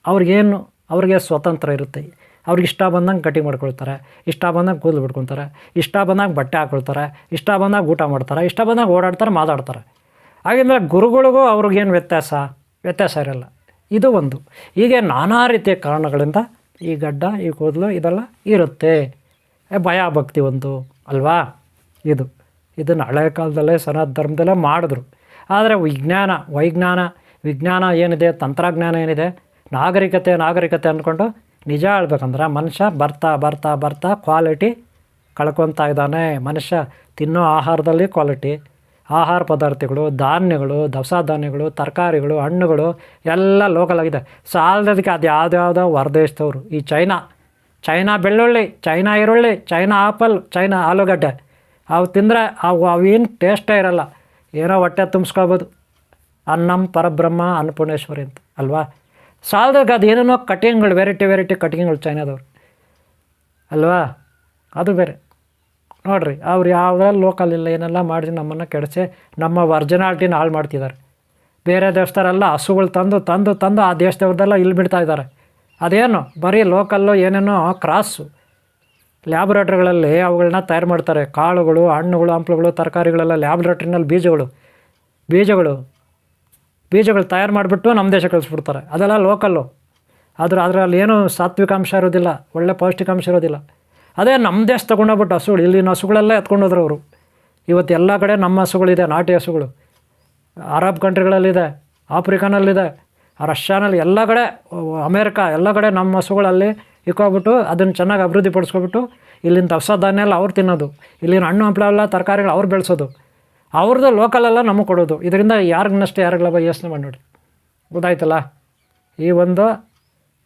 ಅವ್ರಿಗೆ ಸ್ವತಂತ್ರ ಇರುತ್ತೆ. ಅವ್ರಿಗೆ ಇಷ್ಟ ಬಂದಂಗೆ ಕಟಿಂಗ್ ಮಾಡ್ಕೊಳ್ತಾರೆ, ಇಷ್ಟ ಬಂದಂಗೆ ಕೂದಲು ಬಿಟ್ಕೊತಾರೆ, ಇಷ್ಟ ಬಂದಂಗೆ ಬಟ್ಟೆ ಹಾಕ್ಕೊಳ್ತಾರೆ, ಇಷ್ಟ ಬಂದಾಗ ಊಟ ಮಾಡ್ತಾರೆ, ಇಷ್ಟ ಬಂದಾಗ ಓಡಾಡ್ತಾರೆ, ಮಾತಾಡ್ತಾರೆ. ಹಾಗೆಂದರೆ ಗುರುಗಳಿಗೂ ಅವ್ರಿಗೇನು ವ್ಯತ್ಯಾಸ ಇರಲ್ಲ. ಇದು ಒಂದು. ಹೀಗೆ ನಾನಾ ರೀತಿಯ ಕಾರಣಗಳಿಂದ ಈ ಗಡ್ಡ, ಈ ಕೂದಲು ಇದೆಲ್ಲ ಇರುತ್ತೆ. ಭಯ ಭಕ್ತಿ ಒಂದು ಅಲ್ವಾ? ಇದನ್ನು ಹಳೆಯ ಕಾಲದಲ್ಲೇ ಸನಾತನ ಧರ್ಮದಲ್ಲೇ ಮಾಡಿದ್ರು. ಆದರೆ ವಿಜ್ಞಾನ ಏನಿದೆ, ತಂತ್ರಜ್ಞಾನ ಏನಿದೆ, ನಾಗರಿಕತೆ ಅಂದ್ಕೊಂಡು ನಿಜ ಹೇಳ್ಬೇಕಂದ್ರೆ ಮನುಷ್ಯ ಬರ್ತಾ ಕ್ವಾಲಿಟಿ ಕಳ್ಕೊತಾ ಇದ್ದಾನೆ. ಮನುಷ್ಯ ತಿನ್ನೋ ಆಹಾರದಲ್ಲಿ ಕ್ವಾಲಿಟಿ, ಆಹಾರ ಪದಾರ್ಥಗಳು, ಧಾನ್ಯಗಳು, ದವಸ ಧಾನ್ಯಗಳು, ತರಕಾರಿಗಳು, ಹಣ್ಣುಗಳು ಎಲ್ಲ ಲೋಕಲ್ ಆಗಿದೆ. ಸಾಲದಕ್ಕೆ ಅದು ಯಾವುದ್ಯಾವುದೋ ಹೊರದೇಶದವರು, ಈ ಚೈನಾ ಬೆಳ್ಳುಳ್ಳಿ, ಚೈನಾ ಈರುಳ್ಳಿ, ಚೈನಾ ಆಪಲ್, ಚೈನಾ ಆಲೂಗಡ್ಡೆ, ಅವು ತಿಂದರೆ ಅವೇನು ಟೇಸ್ಟೇ ಇರಲ್ಲ. ಏನೋ ಹೊಟ್ಟೆ ತುಂಬಿಸ್ಕೊಳ್ಬೋದು. ಅನ್ನಂ ಪರಬ್ರಹ್ಮ ಅನ್ನಪೂರ್ಣೇಶ್ವರಿ ಅಂತ ಅಲ್ವಾ? ಸಾಲದಾಗ ಅದು ಏನೇನೋ ಕಟಿಂಗ್ಗಳು ವೆರೈಟಿ ಕಟಿಂಗ್ಗಳು ಚೈನಾದವ್ರು ಅಲ್ವಾ, ಅದು ಬೇರೆ ನೋಡಿರಿ. ಅವ್ರು ಯಾವುದ್ರಲ್ಲಿ ಲೋಕಲ್ ಇಲ್ಲ ಏನೆಲ್ಲ ಮಾಡಿ ನಮ್ಮನ್ನು ಕೆಡಿಸಿ ನಮ್ಮ ಒರ್ಜಿನಾಲಿಟಿನ ಹಾಳು ಮಾಡ್ತಿದ್ದಾರೆ. ಬೇರೆ ದೇಶದವರೆಲ್ಲ ಹಸುಗಳು ತಂದು ಆ ದೇಶದವ್ರದ್ದೆಲ್ಲ ಇಲ್ಲಿ ಬಿಡ್ತಾ ಇದ್ದಾರೆ. ಅದೇನು ಬರೀ ಲೋಕಲ್ಲು ಏನೇನೋ ಕ್ರಾಸು ಲ್ಯಾಬ್ರೇಟ್ರಿಗಳಲ್ಲಿ ಅವುಗಳನ್ನ ತಯಾರು ಮಾಡ್ತಾರೆ. ಕಾಳುಗಳು, ಹಣ್ಣುಗಳು, ಹಂಪಲುಗಳು, ತರಕಾರಿಗಳೆಲ್ಲ ಲ್ಯಾಬ್ರೇಟ್ರಿನಲ್ಲಿ ಬೀಜಗಳು ತಯಾರು ಮಾಡಿಬಿಟ್ಟು ನಮ್ಮ ದೇಶಕ್ಕೆ ಕಳಿಸ್ಬಿಡ್ತಾರೆ. ಅದೆಲ್ಲ ಲೋಕಲ್ಲು. ಅದರಲ್ಲಿ ಏನೂ ಸಾತ್ವಿಕಾಂಶ ಇರೋದಿಲ್ಲ, ಒಳ್ಳೆ ಪೌಷ್ಟಿಕಾಂಶ ಇರೋದಿಲ್ಲ. ಅದೇ ನಮ್ಮ ದೇಶ ತೊಗೊಂಡೋಗ್ಬಿಟ್ಟು ಹಸುಗಳು, ಇಲ್ಲಿನ ಹಸುಗಳೆಲ್ಲ ಎತ್ಕೊಂಡೋದ್ರು ಅವರು. ಇವತ್ತು ಎಲ್ಲ ಕಡೆ ನಮ್ಮ ಹಸುಗಳಿದೆ, ನಾಟಿ ಹಸುಗಳು. ಅರಬ್ ಕಂಟ್ರಿಗಳಲ್ಲಿದೆ, ಆಫ್ರಿಕಾನಲ್ಲಿದೆ, ರಷ್ಯಾನಲ್ಲಿ, ಎಲ್ಲ ಕಡೆ, ಅಮೇರಿಕಾ, ಎಲ್ಲ ಕಡೆ ನಮ್ಮ ಹಸುಗಳಲ್ಲಿ ಇಕ್ಕೋಗ್ಬಿಟ್ಟು ಅದನ್ನು ಚೆನ್ನಾಗಿ ಅಭಿವೃದ್ಧಿ ಪಡಿಸ್ಕೊಬಿಟ್ಟು ಇಲ್ಲಿನ ದವಸ ಧಾನ್ಯ ಎಲ್ಲ ಅವ್ರು ತಿನ್ನೋದು, ಇಲ್ಲಿನ ಹಣ್ಣು ಹಂಪಲೆಲ್ಲ ತರಕಾರಿಗಳು ಅವ್ರು ಬೆಳೆಸೋದು, ಅವ್ರದ್ದು ಲೋಕಲೆಲ್ಲ ನಮಗೆ ಕೊಡೋದು. ಇದರಿಂದ ಯಾರಿಗೆ ನಷ್ಟ ಯಾರಿಗೆ ಲಾಭ ಯೋಚನೆ ಮಾಡಿ ನೋಡಿ. ಗೊತ್ತಾಯ್ತಲ್ಲ. ಈ ಒಂದು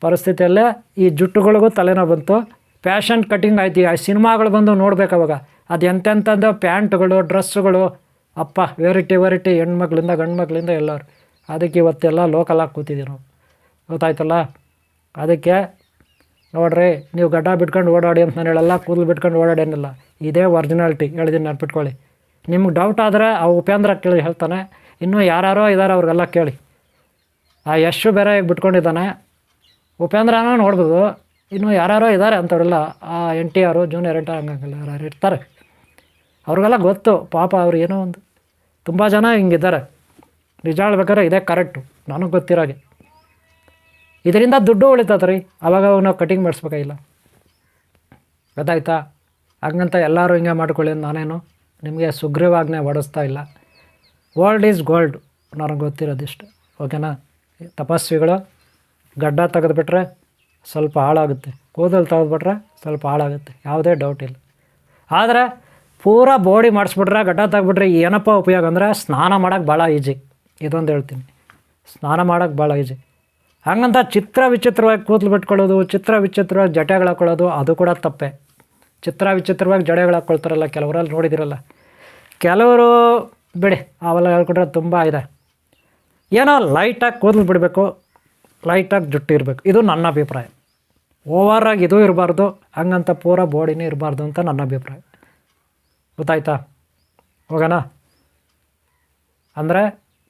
ಪರಿಸ್ಥಿತಿಯಲ್ಲೇ ಈ ಜುಟ್ಟುಗಳಿಗೂ ತಲೆನೋವು ಬಂತು. ಫ್ಯಾಷನ್ ಕಟಿಂಗ್ ಆಯ್ತು. ಆ ಸಿನಿಮಾಗಳು ಬಂದು ನೋಡ್ಬೇಕು ಅವಾಗ. ಅದು ಎಂತೆಂಥದ್ದು ಪ್ಯಾಂಟ್ಗಳು, ಡ್ರೆಸ್ಸುಗಳು, ಅಪ್ಪ ವೆರೈಟಿ ಹೆಣ್ಮಕ್ಳಿಂದ ಗಂಡು ಎಲ್ಲರು. ಅದಕ್ಕೆ ಇವತ್ತೆಲ್ಲ ಲೋಕಲಾಗಿ ಕೂತಿದ್ದೀವಿ ನಾವು. ಗೊತ್ತಾಯ್ತಲ್ಲ. ಅದಕ್ಕೆ ನೋಡ್ರಿ, ನೀವು ಗಡ್ಡ ಬಿಟ್ಕೊಂಡು ಓಡಾಡಿ ಅಂತ ನಾನು ಹೇಳಲ್ಲ, ಕೂದಲು ಬಿಟ್ಕೊಂಡು ಓಡಾಡಿ ಏನಿಲ್ಲ. ಇದೇ ಒರಿಜಿನಾಲಿಟಿ ಹೇಳಿದ್ದೀನಿ, ನೆನ್ಪಿಟ್ಕೊಳ್ಳಿ. ನಿಮ್ಗೆ ಡೌಟ್ ಆದರೆ ಆ ಉಪೇಂದ್ರ ಕೇಳಿ ಹೇಳ್ತಾನೆ. ಇನ್ನೂ ಯಾರ್ಯಾರೋ ಇದ್ದಾರೆ ಅವ್ರಿಗೆಲ್ಲ ಕೇಳಿ. ಆ ಯಶು ಬೇರೆ ಈಗ ಬಿಟ್ಕೊಂಡಿದ್ದಾನೆ, ಉಪೇಂದ್ರನ ನೋಡ್ಬೋದು. ಇನ್ನೂ ಯಾರ್ಯಾರೋ ಇದ್ದಾರೆ ಅಂಥವ್ರೆಲ್ಲ, ಆ NTR ಜೂನಿಯರ್ NTR ಹಂಗಂಗೆಲ್ಲ ಯಾರು ಇರ್ತಾರೆ. ಅವ್ರಿಗೆಲ್ಲ ಗೊತ್ತು ಪಾಪ. ಅವ್ರು ಏನೋ ಒಂದು ತುಂಬ ಜನ ಹಿಂಗಿದ್ದಾರೆ. ನಿಜ ಹೇಳ್ಬೇಕಾದ್ರೆ ಇದೇ ಕರೆಕ್ಟು, ನನಗೆ ಗೊತ್ತಿರೋಗೆ. ಇದರಿಂದ ದುಡ್ಡು ಉಳಿತದೆ ರೀ. ಆವಾಗ ನಾವು ಕಟಿಂಗ್ ಮಾಡಿಸ್ಬೇಕಾಗಿಲ್ಲ. ಗೊತ್ತಾಯ್ತಾ. ಹಂಗಂತ ಎಲ್ಲರೂ ಹಿಂಗೆ ಮಾಡ್ಕೊಳ್ಳಿ ನಾನೇನು ನಿಮಗೆ ಸುಗ್ರೀವಾಜ್ಞೆ ಹೊಡಿಸ್ತಾ ಇಲ್ಲ. ಓಲ್ಡ್ ಈಸ್ ಗೋಲ್ಡ್, ನನಗೆ ಗೊತ್ತಿರೋದಿಷ್ಟು. ಓಕೆನಾ. ತಪಸ್ವಿಗಳು ಗಡ್ಡ ತೆಗೆದುಬಿಟ್ರೆ ಸ್ವಲ್ಪ ಹಾಳಾಗುತ್ತೆ, ಕೂದಲು ತೆಗೆದುಬಿಟ್ರೆ ಸ್ವಲ್ಪ ಹಾಳಾಗುತ್ತೆ, ಯಾವುದೇ ಡೌಟ್ ಇಲ್ಲ. ಆದರೆ ಪೂರಾ ಬಾಡಿ ಮಾಡಿಸ್ಬಿಟ್ರೆ, ಗಡ್ಡ ತೆಗೆದ್ಬಿಟ್ರೆ ಏನಪ್ಪ ಉಪಯೋಗ ಅಂದರೆ ಸ್ನಾನ ಮಾಡೋಕ್ಕೆ ಭಾಳ ಈಜಿ. ಇದೊಂದು ಹೇಳ್ತೀನಿ, ಸ್ನಾನ ಮಾಡೋಕ್ಕೆ ಭಾಳ ಈಜಿ. ಹಂಗಂತ ವಿಚಿತ್ರವಾಗಿ ಕೂದಲು ಬಿಟ್ಕೊಳ್ಳೋದು, ವಿಚಿತ್ರವಾಗಿ ಜಟೆಗಳು ಹಾಕ್ಕೊಳ್ಳೋದು ಅದು ಕೂಡ ತಪ್ಪೆ. ವಿಚಿತ್ರವಾಗಿ ಜಡೆಗಳು ಹಾಕ್ಕೊಳ್ತಾರಲ್ಲ ಕೆಲವರಲ್ಲಿ ನೋಡಿದಿರಲ್ಲ. ಕೆಲವರು ಬಿಡಿ, ಅವೆಲ್ಲ ಹೇಳ್ಕೊಂಡ್ರೆ ತುಂಬ ಇದೆ. ಏನೋ ಲೈಟಾಗಿ ಕೂದಲು ಬಿಡಬೇಕು, ಲೈಟಾಗಿ ಜುಟ್ಟು ಇರಬೇಕು. ಇದು ನನ್ನ ಅಭಿಪ್ರಾಯ. ಓವರಾಗಿ ಇದು ಇರಬಾರ್ದು, ಹಂಗಂತ ಪೂರ ಬಾಡಿನೇ ಇರಬಾರ್ದು ಅಂತ ನನ್ನ ಅಭಿಪ್ರಾಯ. ಗೊತ್ತಾಯ್ತಾ. ಹೋಗೋಣ. ಅಂದರೆ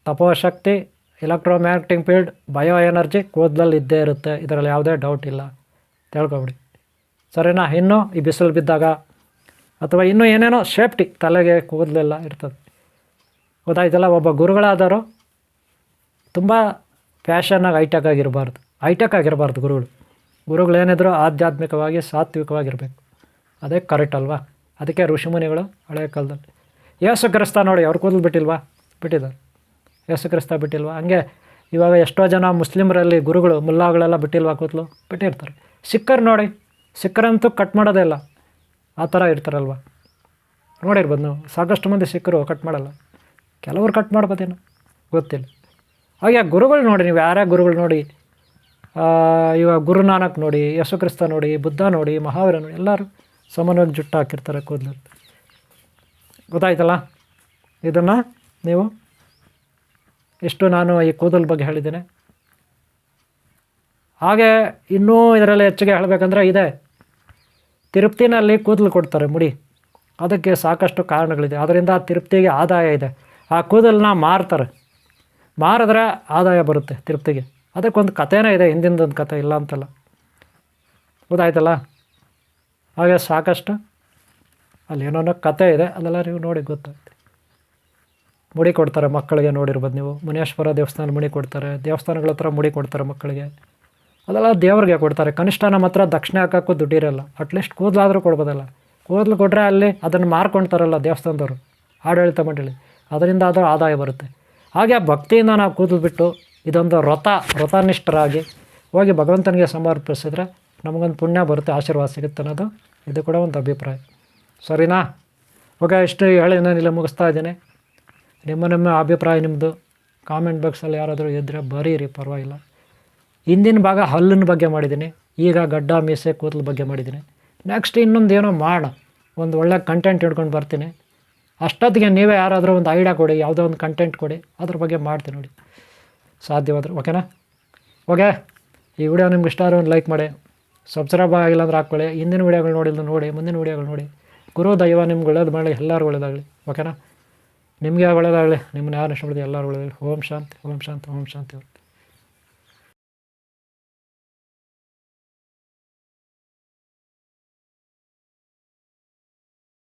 ತಪೋಶಕ್ತಿ, ಎಲೆಕ್ಟ್ರೋಮ್ಯಾಗ್ನೆಟಿಕ್ ಫೀಲ್ಡ್, ಬಯೋ ಎನರ್ಜಿ ಕೂದಲಲ್ಲಿ ಇದ್ದೇ ಇರುತ್ತೆ. ಇದರಲ್ಲಿ ಯಾವುದೇ ಡೌಟ್ ಇಲ್ಲ, ತಿಳ್ಕೊಬಿಡಿ. ಸರಿನಾ. ಇನ್ನೂ ಈ ಬಿಸಿಲು ಬಿದ್ದಾಗ ಅಥವಾ ಇನ್ನೂ ಏನೇನೋ ಸೇಫ್ಟಿ ತಲೆಗೆ ಕೂದಲೆಲ್ಲ ಇರ್ತದೆ. ಗೊತ್ತಾಯ್ತಲ್ಲ. ಒಬ್ಬ ಗುರುಗಳಾದವರು ತುಂಬ ಫ್ಯಾಷನ್ನಾಗಿ ಹೈಟೆಕ್ ಆಗಿರಬಾರ್ದು ಗುರುಗಳೇನಿದ್ರು ಆಧ್ಯಾತ್ಮಿಕವಾಗಿ ಸಾತ್ವಿಕವಾಗಿರಬೇಕು. ಅದೇ ಕರೆಕ್ಟ್ ಅಲ್ವಾ. ಅದಕ್ಕೆ ಋಷಿಮುನಿಗಳು ಹಳೆಯ ಕಾಲದಲ್ಲಿ ಯೇಸು ಕ್ರಿಸ್ತ ನೋಡಿ, ಅವ್ರು ಕೂದಲು ಬಿಟ್ಟಿದ್ದಾರೆ. ಯೇಸು ಕ್ರಿಸ್ತ ಬಿಟ್ಟಿಲ್ವಾ. ಹಂಗೆ ಇವಾಗ ಎಷ್ಟೋ ಜನ ಮುಸ್ಲಿಮರಲ್ಲಿ ಗುರುಗಳು, ಮುಲ್ಲಾಗಳೆಲ್ಲ ಬಿಟ್ಟಿಲ್ವಾ ಕೂದಲು? ಬಿಟ್ಟಿರ್ತಾರೆ. ಸಿಕ್ಕರು ನೋಡಿ, ಸಿಕ್ಕರಂತೂ ಕಟ್ ಮಾಡೋದೇ ಇಲ್ಲ, ಆ ಥರ ಇರ್ತಾರಲ್ವ. ನೋಡಿರ್ಬೋದು ನೀವು, ಸಾಕಷ್ಟು ಮಂದಿ ಸಿಕ್ಕರು ಕಟ್ ಮಾಡಲ್ಲ. ಕೆಲವರು ಕಟ್ ಮಾಡ್ಬೋದೇನೋ ಗೊತ್ತಿಲ್ಲ. ಹಾಗೆ ಗುರುಗಳು ನೋಡಿ, ನೀವು ಯಾರ್ಯಾರ ಗುರುಗಳು ನೋಡಿ, ಇವಾಗ ಗುರುನಾನಕ್ ನೋಡಿ, ಯೇಸು ಕ್ರಿಸ್ತ ನೋಡಿ, ಬುದ್ಧ ನೋಡಿ, ಮಹಾವೀರ ನೋಡಿ, ಎಲ್ಲರೂ ಸಾಮಾನ್ಯವಾಗಿ ಜುಟ್ಟು ಹಾಕಿರ್ತಾರೆ ಕೂದಲು. ಗೊತ್ತಾಯ್ತಲ್ಲ. ಇದನ್ನು ನೀವು ಇಷ್ಟು ನಾನು ಈ ಕೂದಲ ಬಗ್ಗೆ ಹೇಳಿದ್ದೇನೆ. ಹಾಗೆ ಇನ್ನೂ ಇದರಲ್ಲಿ ಹೆಚ್ಚಿಗೆ ಹೇಳಬೇಕಂದ್ರೆ ಇದೆ, ತಿರುಪ್ತಿನಲ್ಲಿ ಕೂದಲು ಕೊಡ್ತಾರೆ ಮುಡಿ. ಅದಕ್ಕೆ ಸಾಕಷ್ಟು ಕಾರಣಗಳಿದೆ. ಅದರಿಂದ ತಿರುಪ್ತಿಗೆ ಆದಾಯ ಇದೆ. ಆ ಕೂದಲನ್ನ ಮಾರಿದ್ರೆ ಆದಾಯ ಬರುತ್ತೆ ತಿರುಪ್ತಿಗೆ. ಅದಕ್ಕೊಂದು ಕಥೆನೇ ಇದೆ, ಹಿಂದಿಂದೊಂದು ಕಥೆ, ಇಲ್ಲ ಅಂತಲ್ಲ. ಗೊತ್ತಾಯ್ತಲ್ಲ. ಹಾಗೆ ಸಾಕಷ್ಟು ಅಲ್ಲಿ ಏನೋ ಕಥೆ ಇದೆ, ಅದೆಲ್ಲ ನೀವು ನೋಡಿ ಗೊತ್ತಾಗುತ್ತೆ. ಮುಡಿ ಕೊಡ್ತಾರೆ ಮಕ್ಕಳಿಗೆ, ನೋಡಿರ್ಬೋದು ನೀವು. ಮುನೇಶ್ವರ ದೇವಸ್ಥಾನ ಮುಡಿ ಕೊಡ್ತಾರೆ, ದೇವಸ್ಥಾನಗಳ ಹತ್ರ ಮುಡಿ ಕೊಡ್ತಾರೆ ಮಕ್ಕಳಿಗೆ. ಅದೆಲ್ಲ ದೇವ್ರಿಗೆ ಕೊಡ್ತಾರೆ. ಕನಿಷ್ಠ ನಮ್ಮ ಹತ್ರ ದಕ್ಷಿಣೆ ಹಾಕೋಕ್ಕೂ ದುಡ್ಡಿರಲ್ಲ, ಅಟ್ಲೀಸ್ಟ್ ಕೂದಲಾದರೂ ಕೊಡ್ಬೋದಲ್ಲ. ಕೂದಲು ಕೊಟ್ಟರೆ ಅಲ್ಲಿ ಅದನ್ನು ಮಾರ್ಕೊಳ್ತಾರಲ್ಲ ದೇವಸ್ಥಾನದವರು, ಆಡಳಿತ ಮಂಡಳಿ, ಅದರಿಂದ ಆದರೂ ಆದಾಯ ಬರುತ್ತೆ. ಹಾಗೆ ಭಕ್ತಿಯಿಂದ ನಾವು ಕೂದಲು ಬಿಟ್ಟು ಇದೊಂದು ವ್ರತನಿಷ್ಠರಾಗಿ ಹೋಗಿ ಭಗವಂತನಿಗೆ ಸಮರ್ಪಿಸಿದ್ರೆ ನಮಗೊಂದು ಪುಣ್ಯ ಬರುತ್ತೆ, ಆಶೀರ್ವಾದ ಸಿಗುತ್ತೆ ಅನ್ನೋದು ಇದು ಕೂಡ ಒಂದು ಅಭಿಪ್ರಾಯ. ಸರಿನಾ. ಓಕೆ, ಇಷ್ಟು ಹೇಳಿ ನಾನಿಲ್ಲ ಮುಗಿಸ್ತಾ ಇದ್ದೀನಿ. ನಿಮ್ಮ ಅಭಿಪ್ರಾಯ ನಿಮ್ಮದು ಕಾಮೆಂಟ್ ಬಾಕ್ಸಲ್ಲಿ ಯಾರಾದರೂ ಇದ್ದರೆ ಬರೀರಿ, ಪರವಾಗಿಲ್ಲ. ಹಿಂದಿನ ಭಾಗ ಹಲ್ಲಿನ ಬಗ್ಗೆ ಮಾಡಿದ್ದೀನಿ, ಈಗ ಗಡ್ಡ ಮೀಸೆ ಕೂದಲು ಬಗ್ಗೆ ಮಾಡಿದ್ದೀನಿ. ನೆಕ್ಸ್ಟ್ ಇನ್ನೊಂದು ಏನೋ ಮಾಡೋಣ, ಒಂದು ಒಳ್ಳೆ ಕಂಟೆಂಟ್ ಹಿಡ್ಕೊಂಡು ಬರ್ತೀನಿ. ಅಷ್ಟೊತ್ತಿಗೆ ನೀವೇ ಯಾರಾದರೂ ಒಂದು ಐಡಿಯಾ ಕೊಡಿ, ಯಾವುದೋ ಒಂದು ಕಂಟೆಂಟ್ ಕೊಡಿ, ಅದ್ರ ಬಗ್ಗೆ ಮಾಡ್ತೀನಿ ನೋಡಿ ಸಾಧ್ಯವಾದರೆ. ಓಕೆನಾ. ಓಕೆ, ಈ ವಿಡಿಯೋ ನಿಮ್ಗೆ ಇಷ್ಟ ಆದರೆ ಒಂದು ಲೈಕ್ ಮಾಡಿ, ಸಬ್ಸ್ಕ್ರೈಬ್ ಆಗಿಲ್ಲ ಅಂದ್ರೆ ಹಾಕ್ಕೊಳ್ಳಿ. ಹಿಂದಿನ ವೀಡಿಯೋಗಳು ನೋಡಿಲ್ಲ ನೋಡಿ, ಮುಂದಿನ ವೀಡಿಯೋಗಳು ನೋಡಿ. ಗುರು ದೈವ ನಿಮ್ಗೆ ಒಳ್ಳೇದು ಮಾಡಲಿ, ಎಲ್ಲರೂ ಒಳ್ಳೇದಾಗಲಿ. ಓಕೆನಾ? ನಿಮಗೆ ಒಳ್ಳೇದಾಗಲಿ, ನಿಮ್ಮನ್ನ ಯಾರು ಇಷ್ಟಪಡ್ತೀವಿ ಎಲ್ಲರೂ ಒಳ್ಳೇದಾಗಲಿ. ಓಂ ಶಾಂತಿ, ಓಂ ಶಾಂತಿ, ಓಂ ಶಾಂತಿ.